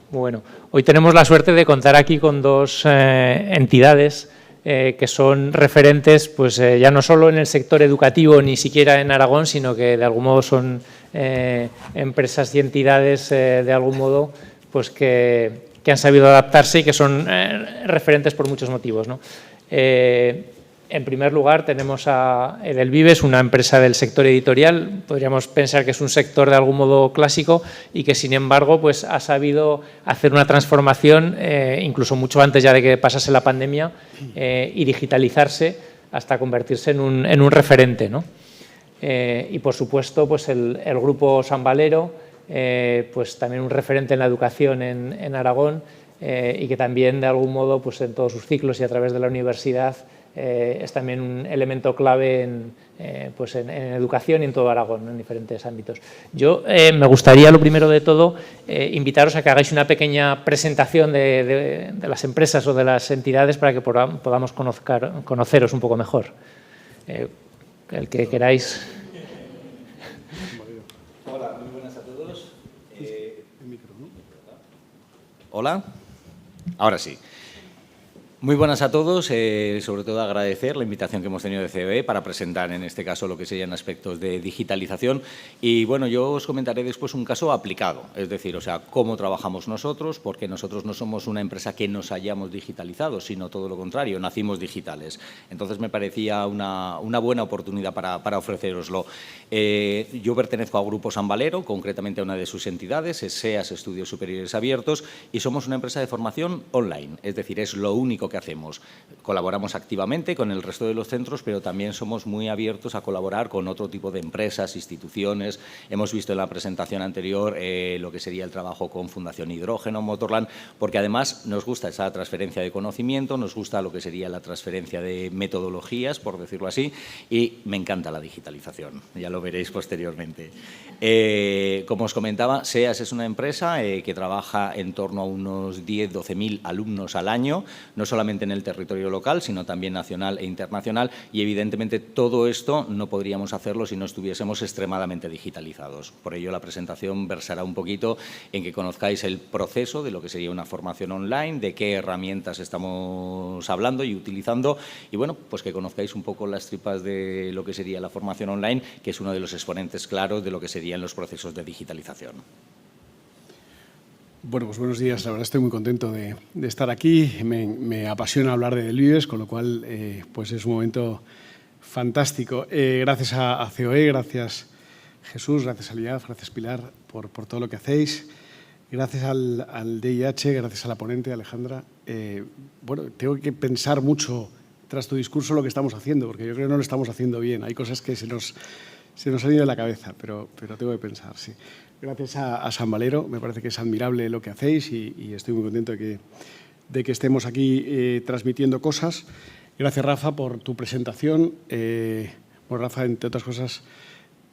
Bueno, hoy tenemos la suerte de contar aquí con dos entidades que son referentes, pues ya no solo en el sector educativo, ni siquiera en Aragón, sino que de algún modo son empresas y entidades de algún modo pues que han sabido adaptarse y que son referentes por muchos motivos, ¿no? En primer lugar, tenemos a Edelvives, una empresa del sector editorial. Podríamos pensar que es un sector de algún modo clásico y que, sin embargo, pues ha sabido hacer una transformación, incluso mucho antes ya de que pasase la pandemia, y digitalizarse hasta convertirse en un referente, ¿no? y, por supuesto, pues el Grupo San Valero, pues también un referente en la educación en Aragón, y que también, de algún modo, pues en todos sus ciclos y a través de la universidad, es también un elemento clave pues en educación y en todo Aragón, en diferentes ámbitos. Yo me gustaría, lo primero de todo, invitaros a que hagáis una pequeña presentación de las empresas o de las entidades para que podamos conoceros un poco mejor. El que queráis. Hola, muy buenas a todos. Hola. Ahora sí. Muy buenas a todos, sobre todo agradecer la invitación que hemos tenido de COE para presentar en este caso lo que serían aspectos de digitalización y bueno, yo os comentaré después un caso aplicado, es decir, o sea, cómo trabajamos nosotros, porque nosotros no somos una empresa que nos hayamos digitalizado, sino todo lo contrario, nacimos digitales. Entonces me parecía una buena oportunidad para ofreceroslo. Yo pertenezco a Grupo San Valero, concretamente a una de sus entidades, es SEAS Estudios Superiores Abiertos y somos una empresa de formación online, es decir, es lo único que hacemos. Colaboramos activamente con el resto de los centros, pero también somos muy abiertos a colaborar con otro tipo de empresas, instituciones. Hemos visto en la presentación anterior lo que sería el trabajo con Fundación Hidrógeno, Motorland, porque además nos gusta esa transferencia de conocimiento, nos gusta lo que sería la transferencia de metodologías, por decirlo así, y me encanta la digitalización, ya lo veréis posteriormente. Como os comentaba, SEAS es una empresa que trabaja en torno a unos 10-12.000 alumnos al año, no solamente en el territorio local, sino también nacional e internacional y, evidentemente, todo esto no podríamos hacerlo si no estuviésemos extremadamente digitalizados. Por ello, la presentación versará un poquito en que conozcáis el proceso de lo que sería una formación online, de qué herramientas estamos hablando y utilizando y, bueno, pues que conozcáis un poco las tripas de lo que sería la formación online, que es uno de los exponentes claros de lo que serían los procesos de digitalización. Bueno, pues buenos días. La verdad estoy muy contento de estar aquí. Me apasiona hablar de Delvives, con lo cual pues es un momento fantástico. Gracias a COE, gracias Jesús, gracias Aliad, gracias Pilar por todo lo que hacéis. Gracias al DIH, gracias a la ponente Alejandra. Bueno, tengo que pensar mucho tras tu discurso lo que estamos haciendo, porque yo creo que no lo estamos haciendo bien. Hay cosas que se nos han ido de la cabeza, pero tengo que pensar, sí. Gracias a San Valero, me parece que es admirable lo que hacéis y estoy muy contento de que estemos aquí transmitiendo cosas. Gracias, Rafa, por tu presentación. Bueno, Rafa, entre otras cosas,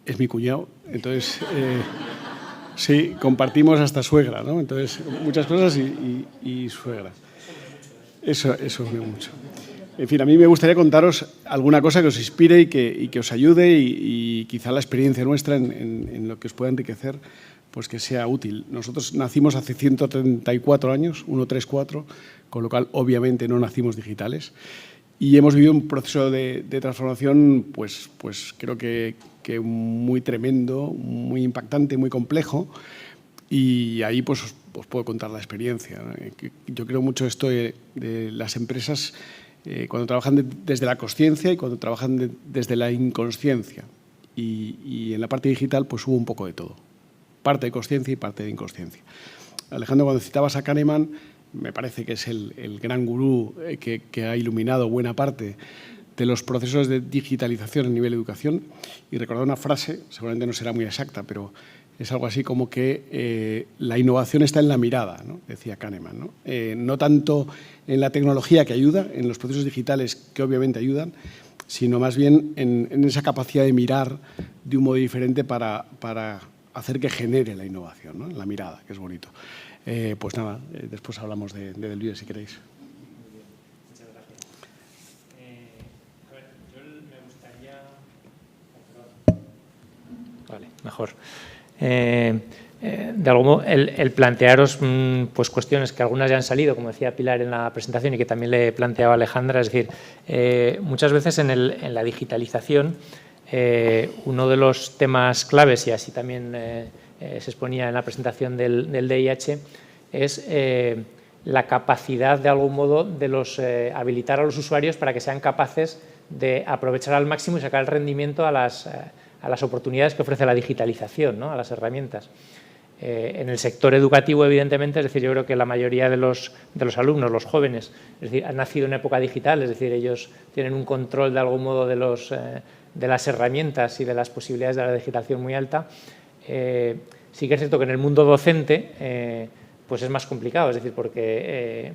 es mi cuñado, entonces sí, compartimos hasta suegra, ¿no? Entonces, muchas cosas y suegra. Eso es muy mucho. En fin, a mí me gustaría contaros alguna cosa que os inspire y que os ayude y quizá la experiencia nuestra en lo que os pueda enriquecer, pues que sea útil. Nosotros nacimos hace 134 años, 134, con lo cual obviamente no nacimos digitales y hemos vivido un proceso de transformación pues creo que muy tremendo, muy impactante, muy complejo y ahí pues os puedo contar la experiencia. Yo creo mucho esto de las empresas cuando trabajan desde la consciencia y cuando trabajan desde la inconsciencia. Y en la parte digital pues hubo un poco de todo. Parte de consciencia y parte de inconsciencia. Alejandro, cuando citabas a Kahneman, me parece que es el gran gurú que ha iluminado buena parte de los procesos de digitalización a nivel de educación. Y recordar una frase, seguramente no será muy exacta, pero es algo así como que la innovación está en la mirada, ¿no? Decía Kahneman, ¿no? No tanto en la tecnología que ayuda, en los procesos digitales que obviamente ayudan, sino más bien en esa capacidad de mirar de un modo diferente para hacer que genere la innovación, ¿no? En la mirada, que es bonito. Pues nada, después hablamos de Delvives, si queréis. Muchas gracias. A ver, yo me gustaría... Vale, mejor. De algún modo, el plantearos pues cuestiones que algunas ya han salido, como decía Pilar en la presentación y que también le planteaba Alejandra, es decir, muchas veces en la digitalización uno de los temas claves, y así también se exponía en la presentación del DIH, es la capacidad de algún modo de habilitar a los usuarios para que sean capaces de aprovechar al máximo y sacar el rendimiento a las oportunidades que ofrece la digitalización, ¿no? A las herramientas. En el sector educativo, evidentemente, es decir, yo creo que la mayoría de los alumnos, los jóvenes, es decir, han nacido en época digital, es decir, ellos tienen un control de algún modo de las herramientas y de las posibilidades de la digitalización muy alta. Sí que es cierto que en el mundo docente pues es más complicado, es decir, porque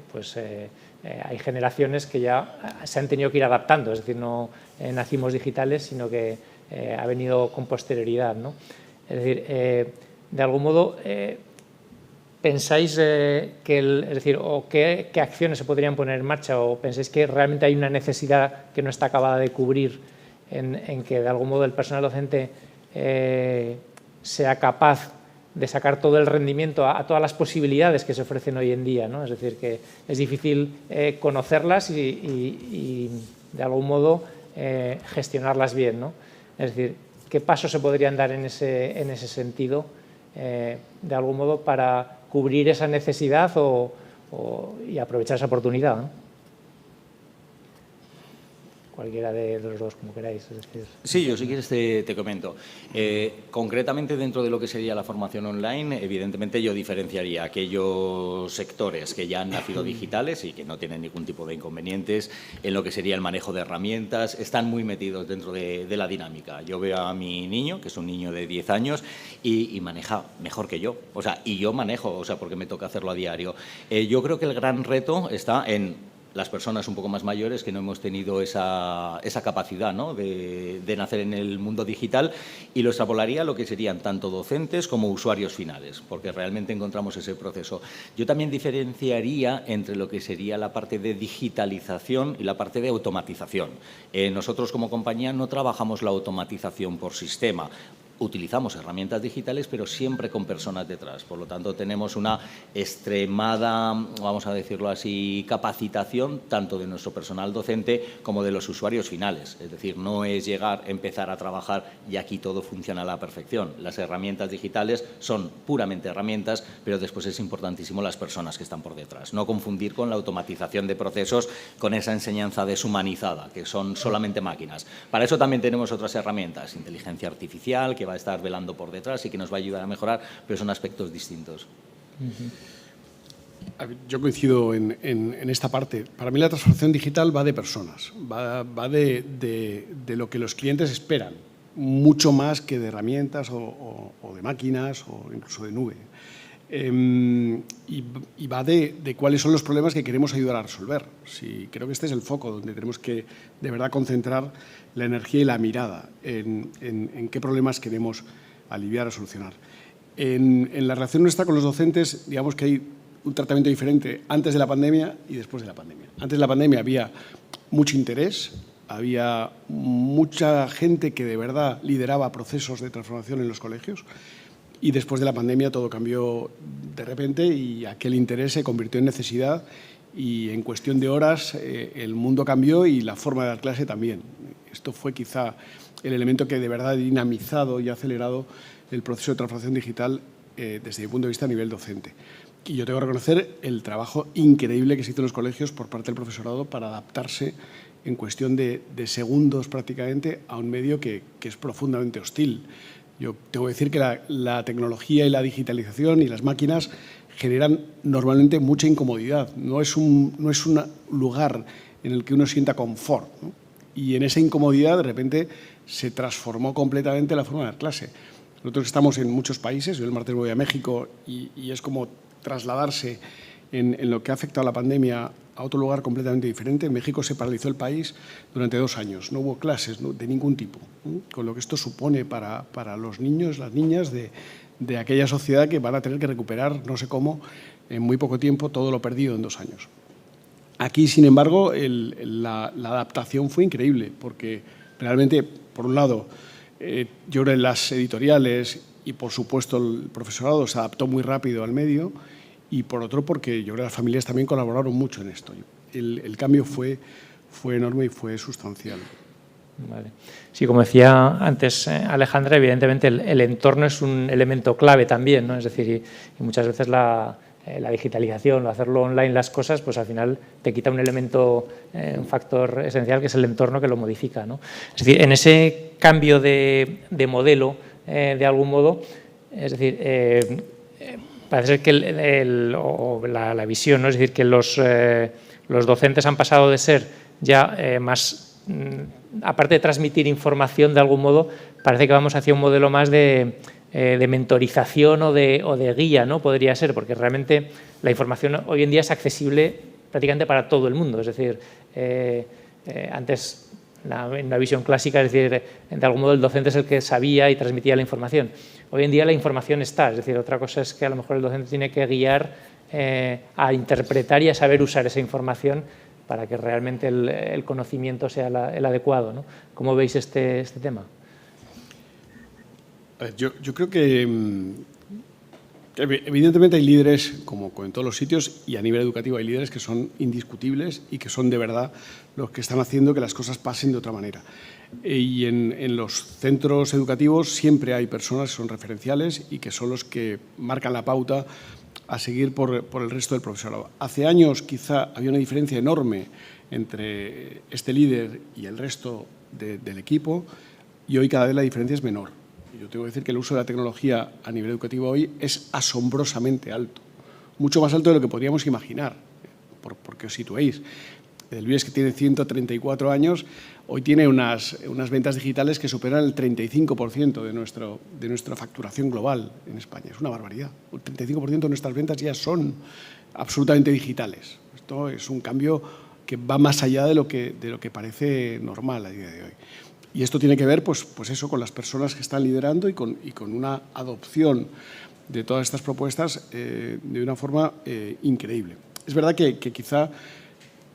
hay generaciones que ya se han tenido que ir adaptando, es decir, no nacimos digitales, sino que ha venido con posterioridad, ¿no? Es decir, de algún modo, ¿pensáis qué acciones se podrían poner en marcha o pensáis que realmente hay una necesidad que no está acabada de cubrir en que de algún modo el personal docente sea capaz de sacar todo el rendimiento a todas las posibilidades que se ofrecen hoy en día, ¿no? Es decir, que es difícil conocerlas y de algún modo gestionarlas bien, ¿no? Es decir, ¿qué pasos se podrían dar en ese sentido, de algún modo, para cubrir esa necesidad y aprovechar esa oportunidad, ¿no? Cualquiera de los dos, como queráis. Es decir, sí, yo si quieres te comento. Concretamente dentro de lo que sería la formación online, evidentemente yo diferenciaría aquellos sectores que ya han nacido digitales y que no tienen ningún tipo de inconvenientes en lo que sería el manejo de herramientas, están muy metidos dentro de la dinámica. Yo veo a mi niño, que es un niño de 10 años, y maneja mejor que yo. O sea, y yo manejo, o sea, porque me toca hacerlo a diario. Yo creo que el gran reto está en las personas un poco más mayores que no hemos tenido esa capacidad, ¿no?, de nacer en el mundo digital, y lo extrapolaría a lo que serían tanto docentes como usuarios finales, porque realmente encontramos ese proceso. Yo también diferenciaría entre lo que sería la parte de digitalización y la parte de automatización. Nosotros como compañía no trabajamos la automatización por sistema. Utilizamos herramientas digitales, pero siempre con personas detrás. Por lo tanto, tenemos una extremada, vamos a decirlo así, capacitación tanto de nuestro personal docente como de los usuarios finales. Es decir, no es llegar, empezar a trabajar y aquí todo funciona a la perfección. Las herramientas digitales son puramente herramientas, pero después es importantísimo las personas que están por detrás. No confundir con la automatización de procesos, con esa enseñanza deshumanizada, que son solamente máquinas. Para eso también tenemos otras herramientas, inteligencia artificial, que va a estar velando por detrás y que nos va a ayudar a mejorar, pero son aspectos distintos. Yo coincido en esta parte. Para mí la transformación digital va de personas, va de lo que los clientes esperan, mucho más que de herramientas o de máquinas o incluso de nube. Y va de cuáles son los problemas que queremos ayudar a resolver. Sí, creo que este es el foco donde tenemos que de verdad concentrar la energía y la mirada en qué problemas queremos aliviar o solucionar. En la relación nuestra con los docentes, digamos que hay un tratamiento diferente antes de la pandemia y después de la pandemia. Antes de la pandemia había mucho interés, había mucha gente que de verdad lideraba procesos de transformación en los colegios. Y después de la pandemia todo cambió de repente y aquel interés se convirtió en necesidad y en cuestión de horas el mundo cambió y la forma de dar clase también. Esto fue quizá el elemento que de verdad ha dinamizado y ha acelerado el proceso de transformación digital desde mi punto de vista a nivel docente. Y yo tengo que reconocer el trabajo increíble que se hizo en los colegios por parte del profesorado para adaptarse en cuestión de segundos prácticamente a un medio que es profundamente hostil. Yo tengo que decir que la tecnología y la digitalización y las máquinas generan normalmente mucha incomodidad. No es un lugar en el que uno sienta confort, ¿no? Y en esa incomodidad, de repente, se transformó completamente la forma de dar clase. Nosotros estamos en muchos países, yo el martes voy a México y es como trasladarse en lo que ha afectado a la pandemia a otro lugar completamente diferente. En México se paralizó el país durante 2 años, no hubo clases, ¿no?, de ningún tipo, ¿no?, con lo que esto supone para los niños, las niñas de aquella sociedad que van a tener que recuperar, no sé cómo, en muy poco tiempo todo lo perdido en 2 años. Aquí, sin embargo, la adaptación fue increíble, porque realmente, por un lado, yo creo que las editoriales y, por supuesto, el profesorado se adaptó muy rápido al medio, y por otro porque yo creo que las familias también colaboraron mucho en esto. El cambio fue enorme y fue sustancial. Vale. Sí, como decía antes Alejandra, evidentemente el entorno es un elemento clave también, ¿no? Es decir, y muchas veces la digitalización o hacerlo online las cosas, pues al final te quita un elemento, un factor esencial que es el entorno que lo modifica, ¿no? Es decir, en ese cambio de modelo, de algún modo, es decir, parece ser que la visión, ¿no?, es decir, que los docentes han pasado de ser ya más aparte de transmitir información de algún modo, parece que vamos hacia un modelo más de mentorización o de guía, ¿no? Podría ser, porque realmente la información hoy en día es accesible prácticamente para todo el mundo. Es decir, antes, en una visión clásica, es decir, de algún modo el docente es el que sabía y transmitía la información. Hoy en día la información está, es decir, otra cosa es que a lo mejor el docente tiene que guiar a interpretar y a saber usar esa información para que realmente el conocimiento sea el adecuado, ¿no? ¿Cómo veis este tema? Yo creo que evidentemente hay líderes, como en todos los sitios, y a nivel educativo hay líderes que son indiscutibles y que son de verdad los que están haciendo que las cosas pasen de otra manera. Y en los centros educativos siempre hay personas que son referenciales y que son los que marcan la pauta a seguir por el resto del profesorado. Hace años quizá había una diferencia enorme entre este líder y el resto del equipo, y hoy cada vez la diferencia es menor. Yo tengo que decir que el uso de la tecnología a nivel educativo hoy es asombrosamente alto, mucho más alto de lo que podríamos imaginar, porque os situéis. Luis, que tiene 134 años, hoy tiene unas ventas digitales que superan el 35% de nuestra facturación global en España. Es una barbaridad. El 35% de nuestras ventas ya son absolutamente digitales. Esto es un cambio que va más allá de lo que parece normal a día de hoy. Y esto tiene que ver pues eso, con las personas que están liderando y con una adopción de todas estas propuestas de una forma increíble. Es verdad que quizá,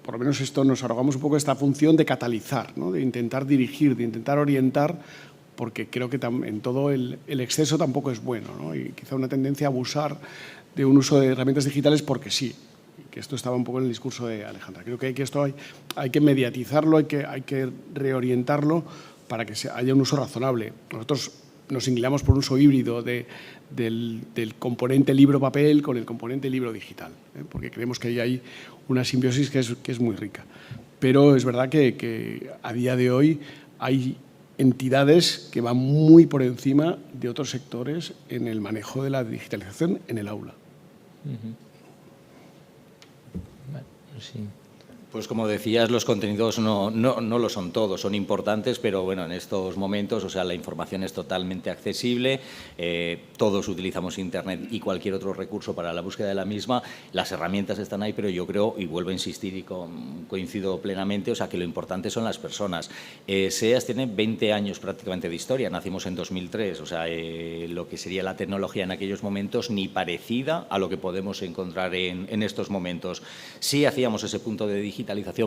por lo menos esto, nos arrogamos un poco esta función de catalizar, ¿no? De intentar dirigir, de intentar orientar, porque creo que en todo el exceso tampoco es bueno, ¿no? Y quizá una tendencia a abusar de un uso de herramientas digitales porque sí, que esto estaba un poco en el discurso de Alejandra. Creo que esto hay que mediatizarlo, hay que reorientarlo para que haya un uso razonable. Nosotros nos inclinamos por un uso híbrido del componente libro-papel con el componente libro-digital, porque creemos que hay una simbiosis que es muy rica. Pero es verdad que a día de hoy hay entidades que van muy por encima de otros sectores en el manejo de la digitalización en el aula. Sí. Pues como decías, los contenidos no lo son todos, son importantes, pero bueno, en estos momentos, o sea, la información es totalmente accesible, todos utilizamos Internet y cualquier otro recurso para la búsqueda de la misma, las herramientas están ahí, pero yo creo, y vuelvo a insistir y coincido plenamente, o sea, que lo importante son las personas. SEAS tiene 20 años prácticamente de historia, nacimos en 2003, o sea, lo que sería la tecnología en aquellos momentos ni parecida a lo que podemos encontrar en estos momentos. Sí hacíamos ese punto de digitalización,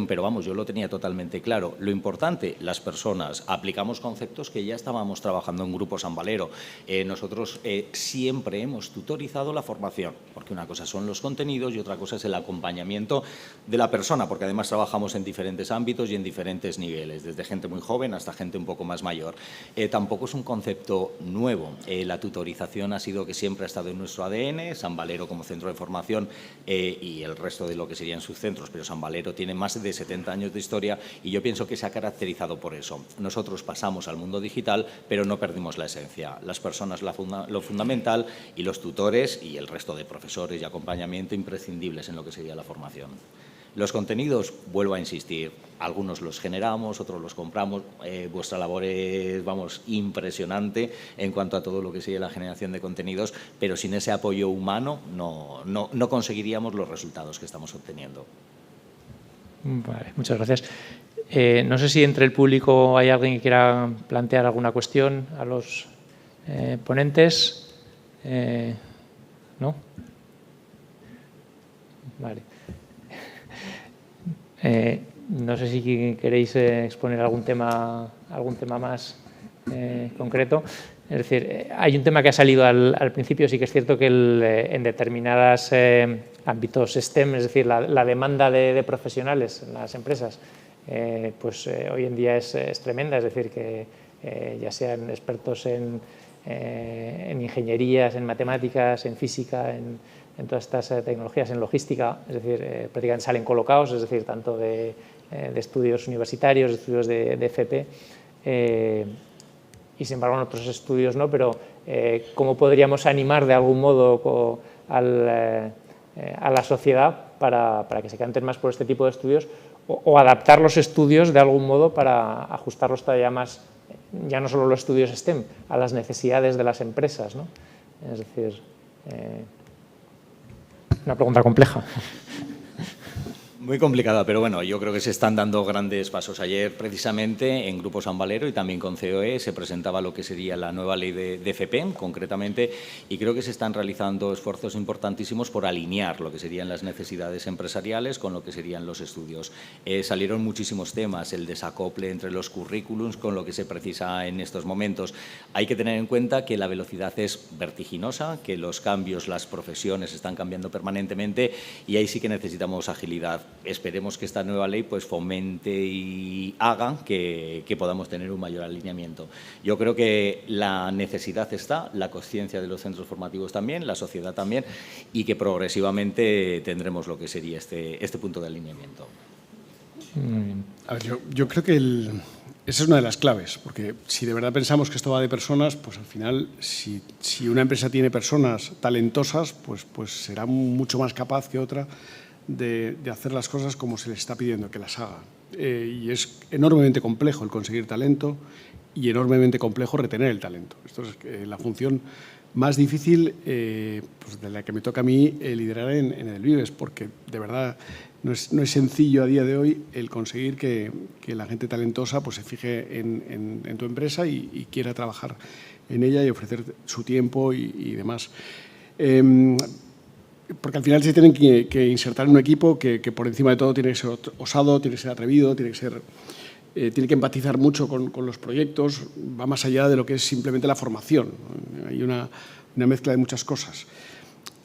pero vamos, yo lo tenía totalmente claro. Lo importante, las personas, aplicamos conceptos que ya estábamos trabajando en Grupo San Valero. Nosotros siempre hemos tutorizado la formación, porque una cosa son los contenidos y otra cosa es el acompañamiento de la persona, porque además trabajamos en diferentes ámbitos y en diferentes niveles, desde gente muy joven hasta gente un poco más mayor. Tampoco es un concepto nuevo. La tutorización ha sido que siempre ha estado en nuestro ADN, San Valero como centro de formación y el resto de lo que serían sus centros, pero San Valero tiene más de 70 años de historia y yo pienso que se ha caracterizado por eso. Nosotros pasamos al mundo digital, pero no perdimos la esencia. Las personas lo fundamental y los tutores y el resto de profesores y acompañamiento imprescindibles en lo que sería la formación. Los contenidos, vuelvo a insistir, algunos los generamos, otros los compramos. Vuestra labor es, vamos, impresionante en cuanto a todo lo que sería la generación de contenidos, pero sin ese apoyo humano no conseguiríamos los resultados que estamos obteniendo. Vale, muchas gracias. No sé si entre el público hay alguien que quiera plantear alguna cuestión a los ponentes. ¿No? Vale. No sé si queréis exponer algún tema más concreto. Es decir, hay un tema que ha salido al principio, sí que es cierto que en determinados ámbitos STEM, es decir, la demanda de profesionales en las empresas, hoy en día es tremenda, es decir, que ya sean expertos en ingenierías, en matemáticas, en física, en todas estas tecnologías, en logística, es decir, prácticamente salen colocados, es decir, tanto de estudios universitarios, de estudios de FP, y sin embargo en otros estudios no, pero ¿cómo podríamos animar de algún modo a la sociedad para que se canten más por este tipo de estudios o adaptar los estudios de algún modo para ajustarlos todavía más, ya no solo los estudios STEM, a las necesidades de las empresas, ¿no? Es decir, una pregunta compleja. Muy complicada, pero bueno, yo creo que se están dando grandes pasos. Ayer, precisamente, en Grupo San Valero y también con COE, se presentaba lo que sería la nueva ley de FEPEM, concretamente, y creo que se están realizando esfuerzos importantísimos por alinear lo que serían las necesidades empresariales con lo que serían los estudios. Salieron muchísimos temas, el desacople entre los currículums con lo que se precisa en estos momentos. Hay que tener en cuenta que la velocidad es vertiginosa, que los cambios, las profesiones están cambiando permanentemente y ahí sí que necesitamos agilidad. Esperemos que esta nueva ley pues fomente y haga que podamos tener un mayor alineamiento. Yo creo que la necesidad está, la conciencia de los centros formativos también, la sociedad también, y que progresivamente tendremos lo que sería este punto de alineamiento. A ver, yo creo que esa es una de las claves, porque si de verdad pensamos que esto va de personas, pues al final, si una empresa tiene personas talentosas, pues será mucho más capaz que otra de hacer las cosas como se les está pidiendo que las haga. Y es enormemente complejo el conseguir talento y enormemente complejo retener el talento. Esto es la función más difícil pues de la que me toca a mí liderar en el Vives, porque de verdad no es sencillo a día de hoy el conseguir que la gente talentosa pues se fije en tu empresa y quiera trabajar en ella y ofrecer su tiempo y demás. Porque al final se tienen que insertar en un equipo que por encima de todo tiene que ser osado, tiene que ser atrevido, tiene que empatizar mucho con los proyectos, va más allá de lo que es simplemente la formación. Hay una mezcla de muchas cosas.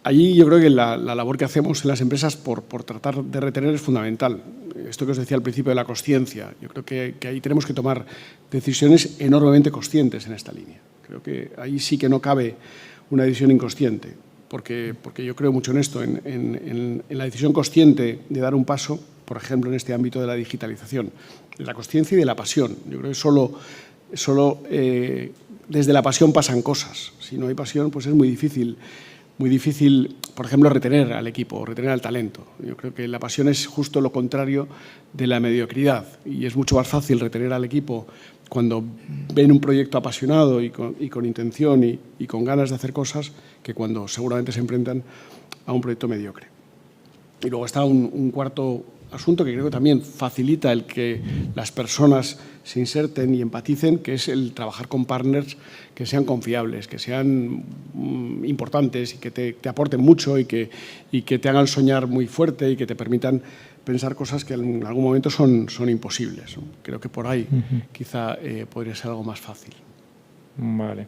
Allí yo creo que la labor que hacemos en las empresas por tratar de retener es fundamental. Esto que os decía al principio de la consciencia, yo creo que ahí tenemos que tomar decisiones enormemente conscientes en esta línea. Creo que ahí sí que no cabe una decisión inconsciente. Porque yo creo mucho en esto, en la decisión consciente de dar un paso, por ejemplo, en este ámbito de la digitalización, de la consciencia y de la pasión. Yo creo que solo desde la pasión pasan cosas. Si no hay pasión, pues es muy difícil, por ejemplo, retener al equipo, retener al talento. Yo creo que la pasión es justo lo contrario de la mediocridad y es mucho más fácil retener al equipo cuando ven un proyecto apasionado y con intención y con ganas de hacer cosas que cuando seguramente se enfrentan a un proyecto mediocre. Y luego está un cuarto asunto que creo que también facilita el que las personas se inserten y empaticen, que es el trabajar con partners que sean confiables, que sean importantes y que te aporten mucho y que te hagan soñar muy fuerte y que te permitan pensar cosas que en algún momento son imposibles. Creo que por ahí quizá podría ser algo más fácil. Vale.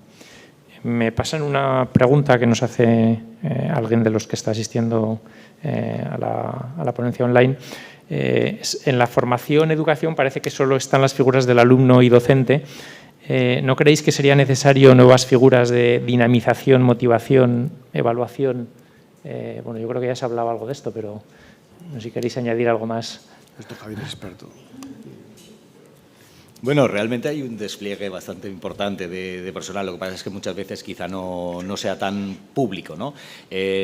Me pasan una pregunta que nos hace alguien de los que está asistiendo a la ponencia online. En la formación, educación, parece que solo están las figuras del alumno y docente. ¿No creéis que sería necesario nuevas figuras de dinamización, motivación, evaluación? Bueno, yo creo que ya se hablaba algo de esto, pero no sé si queréis añadir algo más. Esto Javier es experto. Bueno, realmente hay un despliegue bastante importante de personal. Lo que pasa es que muchas veces quizá no sea tan público, ¿no?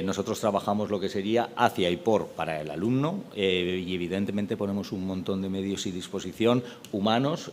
Nosotros trabajamos lo que sería hacia y para el alumno y evidentemente ponemos un montón de medios y disposición humanos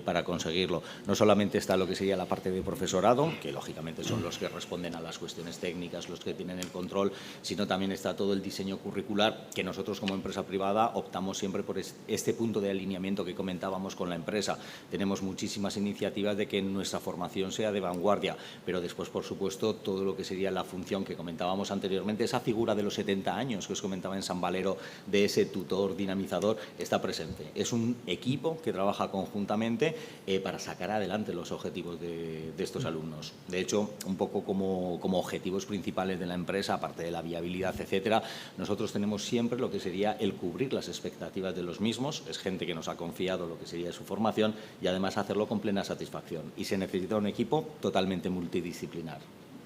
para conseguirlo. No solamente está lo que sería la parte de profesorado, que lógicamente son los que responden a las cuestiones técnicas, los que tienen el control, sino también está todo el diseño curricular, que nosotros como empresa privada optamos siempre por este punto de alineamiento que comentábamos con la empresa. Tenemos muchísimas iniciativas de que nuestra formación sea de vanguardia, pero después, por supuesto, todo lo que sería la función que comentábamos anteriormente, esa figura de los 70 años que os comentaba en San Valero, de ese tutor dinamizador, está presente. Es un equipo que trabaja conjuntamente para sacar adelante los objetivos de estos alumnos. De hecho, un poco como objetivos principales de la empresa, aparte de la viabilidad, etcétera, nosotros tenemos siempre lo que sería el cubrir las expectativas de los mismos. Es gente que nos ha confiado lo que sería su formación y además hacerlo con plena satisfacción. Y se necesita un equipo totalmente multidisciplinar.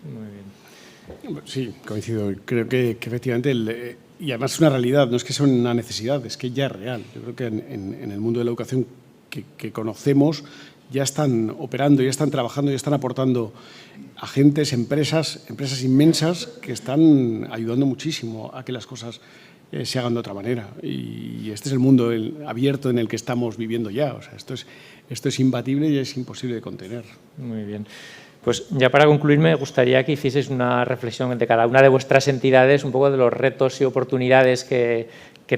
Muy bien. Sí, coincido. Creo que efectivamente, y además es una realidad, no es que sea una necesidad, es que ya es real. Yo creo que en el mundo de la educación que conocemos ya están operando, ya están trabajando, ya están aportando agentes, empresas inmensas que están ayudando muchísimo a que las cosas se hagan de otra manera. Y este es el mundo abierto en el que estamos viviendo ya. O sea, esto es imbatible y es imposible de contener. Muy bien. Pues ya para concluir, me gustaría que hicieseis una reflexión de cada una de vuestras entidades, un poco de los retos y oportunidades que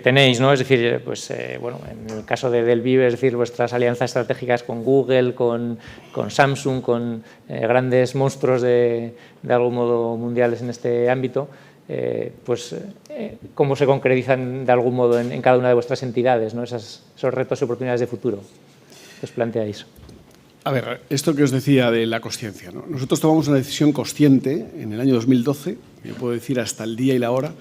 tenéis, ¿no? Es decir, pues, bueno, en el caso de Delvive, es decir, vuestras alianzas estratégicas con Google, con Samsung, con grandes monstruos de algún modo mundiales en este ámbito, pues cómo se concretizan de algún modo en cada una de vuestras entidades, ¿no? Esos retos y oportunidades de futuro que os planteáis. A ver, esto que os decía de la consciencia, ¿no? Nosotros tomamos una decisión consciente en el año 2012, yo puedo decir hasta el día y la hora,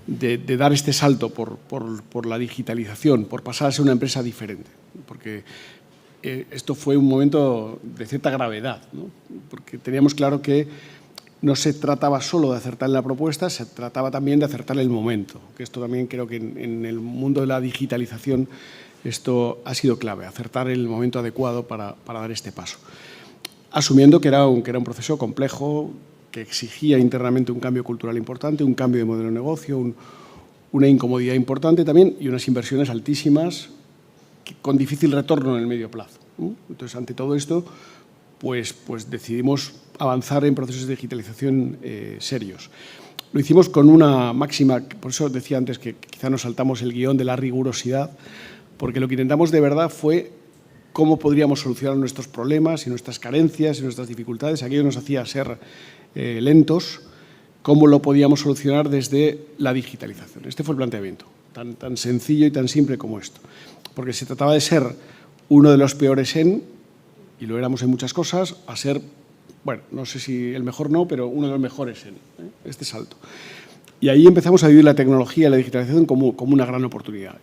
de dar este salto por la digitalización, por pasar a ser una empresa diferente. Porque esto fue un momento de cierta gravedad, ¿no? Porque teníamos claro que no se trataba solo de acertar en la propuesta, se trataba también de acertar el momento. Que esto también creo que en el mundo de la digitalización esto ha sido clave, acertar el momento adecuado para dar este paso. Asumiendo que era un proceso complejo, que exigía internamente un cambio cultural importante, un cambio de modelo de negocio, una incomodidad importante también y unas inversiones altísimas con difícil retorno en el medio plazo, ¿no? Entonces, ante todo esto, pues decidimos avanzar en procesos de digitalización serios. Lo hicimos con una máxima, por eso decía antes que quizá nos saltamos el guión de la rigurosidad, porque lo que intentamos de verdad fue cómo podríamos solucionar nuestros problemas y nuestras carencias y nuestras dificultades, aquello nos hacía ser lentos, cómo lo podíamos solucionar desde la digitalización. Este fue el planteamiento, tan sencillo y tan simple como esto, porque se trataba de ser uno de los peores y lo éramos en muchas cosas, a ser, bueno, no sé si el mejor no, pero uno de los mejores en este salto. Y ahí empezamos a vivir la tecnología y la digitalización como una gran oportunidad.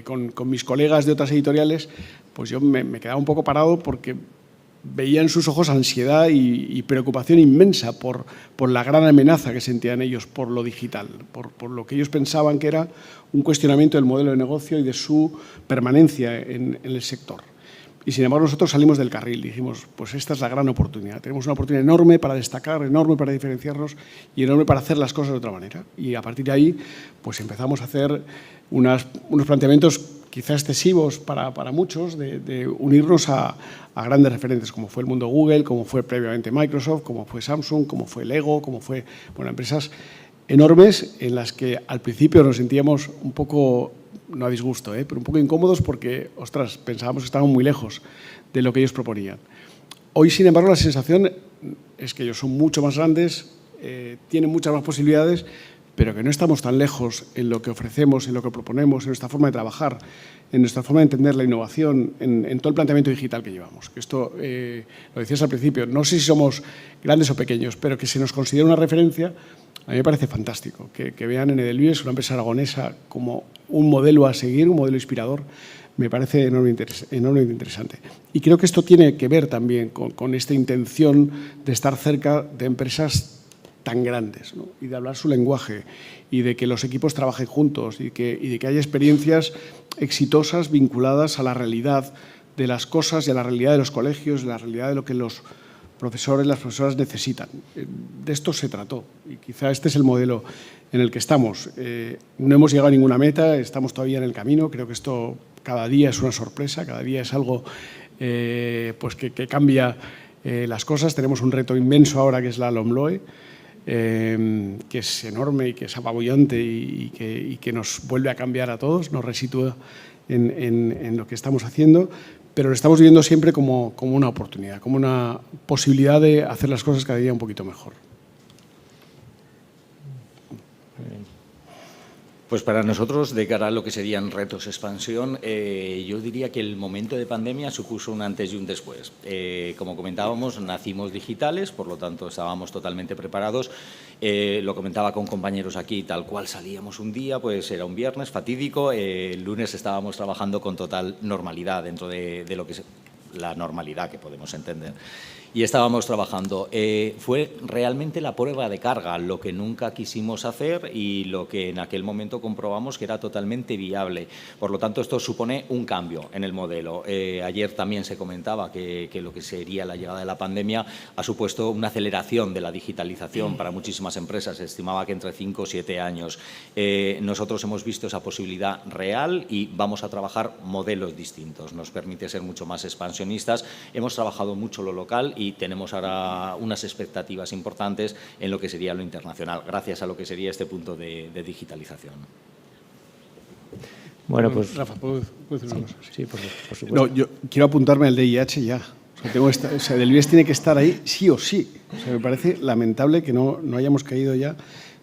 Con mis colegas de otras editoriales, pues yo me quedaba un poco parado porque veía en sus ojos ansiedad y preocupación inmensa por la gran amenaza que sentían ellos por lo digital, por lo que ellos pensaban que era un cuestionamiento del modelo de negocio y de su permanencia en el sector. Y sin embargo nosotros salimos del carril, dijimos, pues esta es la gran oportunidad. Tenemos una oportunidad enorme para destacar, enorme para diferenciarnos y enorme para hacer las cosas de otra manera. Y a partir de ahí pues empezamos a hacer unos planteamientos quizá excesivos para muchos de unirnos a grandes referentes como fue el mundo Google, como fue previamente Microsoft, como fue Samsung, como fue Lego, como fue, bueno, empresas enormes en las que al principio nos sentíamos un poco, no a disgusto, pero un poco incómodos porque, ostras, pensábamos que estaban muy lejos de lo que ellos proponían. Hoy, sin embargo, la sensación es que ellos son mucho más grandes, tienen muchas más posibilidades, pero que no estamos tan lejos en lo que ofrecemos, en lo que proponemos, en nuestra forma de trabajar, en nuestra forma de entender la innovación, en todo el planteamiento digital que llevamos. Que esto, lo decías al principio, no sé si somos grandes o pequeños, pero que se nos considera una referencia, a mí me parece fantástico. Que vean en Edelvives, una empresa aragonesa, como un modelo a seguir, un modelo inspirador, me parece enormemente interesante. Y creo que esto tiene que ver también con esta intención de estar cerca de empresas tan grandes, ¿no? Y de hablar su lenguaje y de que los equipos trabajen juntos y de que haya experiencias exitosas vinculadas a la realidad de las cosas y a la realidad de los colegios, de la realidad de lo que los profesores, las profesoras necesitan. De esto se trató y quizá este es el modelo en el que estamos. No hemos llegado a ninguna meta, estamos todavía en el camino. Creo que esto cada día es una sorpresa, cada día es algo pues que cambia las cosas. Tenemos un reto inmenso ahora que es la LOMLOE, que es enorme y que es apabullante y que nos vuelve a cambiar a todos, nos resitúa en lo que estamos haciendo, pero lo estamos viendo siempre como una oportunidad, como una posibilidad de hacer las cosas cada día un poquito mejor. Pues para nosotros, de cara a lo que serían retos de expansión, yo diría que el momento de pandemia supuso un antes y un después. Como comentábamos, nacimos digitales, por lo tanto estábamos totalmente preparados. Lo comentaba con compañeros aquí, tal cual salíamos un día, pues era un viernes fatídico, el lunes estábamos trabajando con total normalidad dentro de lo que es la normalidad que podemos entender. Y estábamos trabajando. Fue realmente la prueba de carga lo que nunca quisimos hacer y lo que en aquel momento comprobamos que era totalmente viable. Por lo tanto, esto supone un cambio en el modelo. Ayer también se comentaba que lo que sería la llegada de la pandemia ha supuesto una aceleración de la digitalización para muchísimas empresas. Se estimaba que entre 5 o 7 años. Nosotros hemos visto esa posibilidad real y vamos a trabajar modelos distintos. Nos permite ser mucho más expansionistas. Hemos trabajado mucho lo local y tenemos ahora unas expectativas importantes en lo que sería lo internacional, gracias a lo que sería este punto de digitalización. Bueno, pues... Rafa, ¿puedo decir una cosa? Sí, por supuesto. No, yo quiero apuntarme al DIH ya. O sea, el IBEX tiene que estar ahí sí o sí. O sea, me parece lamentable que no hayamos caído ya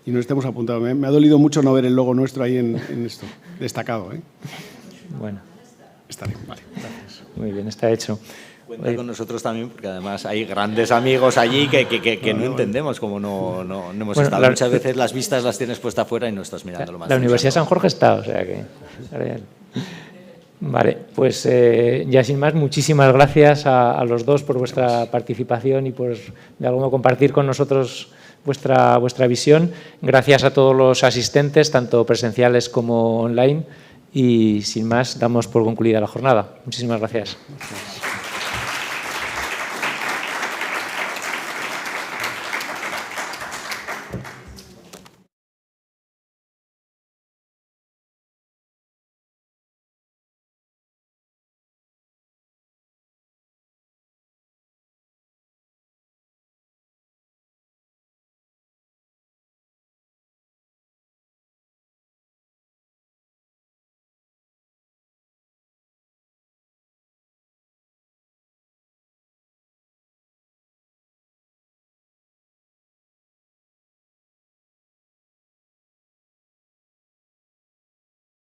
y no estemos apuntados. Me ha dolido mucho no ver el logo nuestro ahí en esto, destacado. Bueno. Está bien, vale, gracias. Muy bien, está hecho. Cuenta con nosotros también, porque además hay grandes amigos allí que no entendemos cómo no hemos estado. Muchas veces las vistas las tienes puestas afuera y no estás mirando lo más. La Universidad de San Jorge está, o sea que... Vale, pues ya sin más, muchísimas gracias a los dos por vuestra participación y por de algún modo compartir con nosotros vuestra visión. Gracias a todos los asistentes, tanto presenciales como online. Y sin más, damos por concluida la jornada. Muchísimas gracias.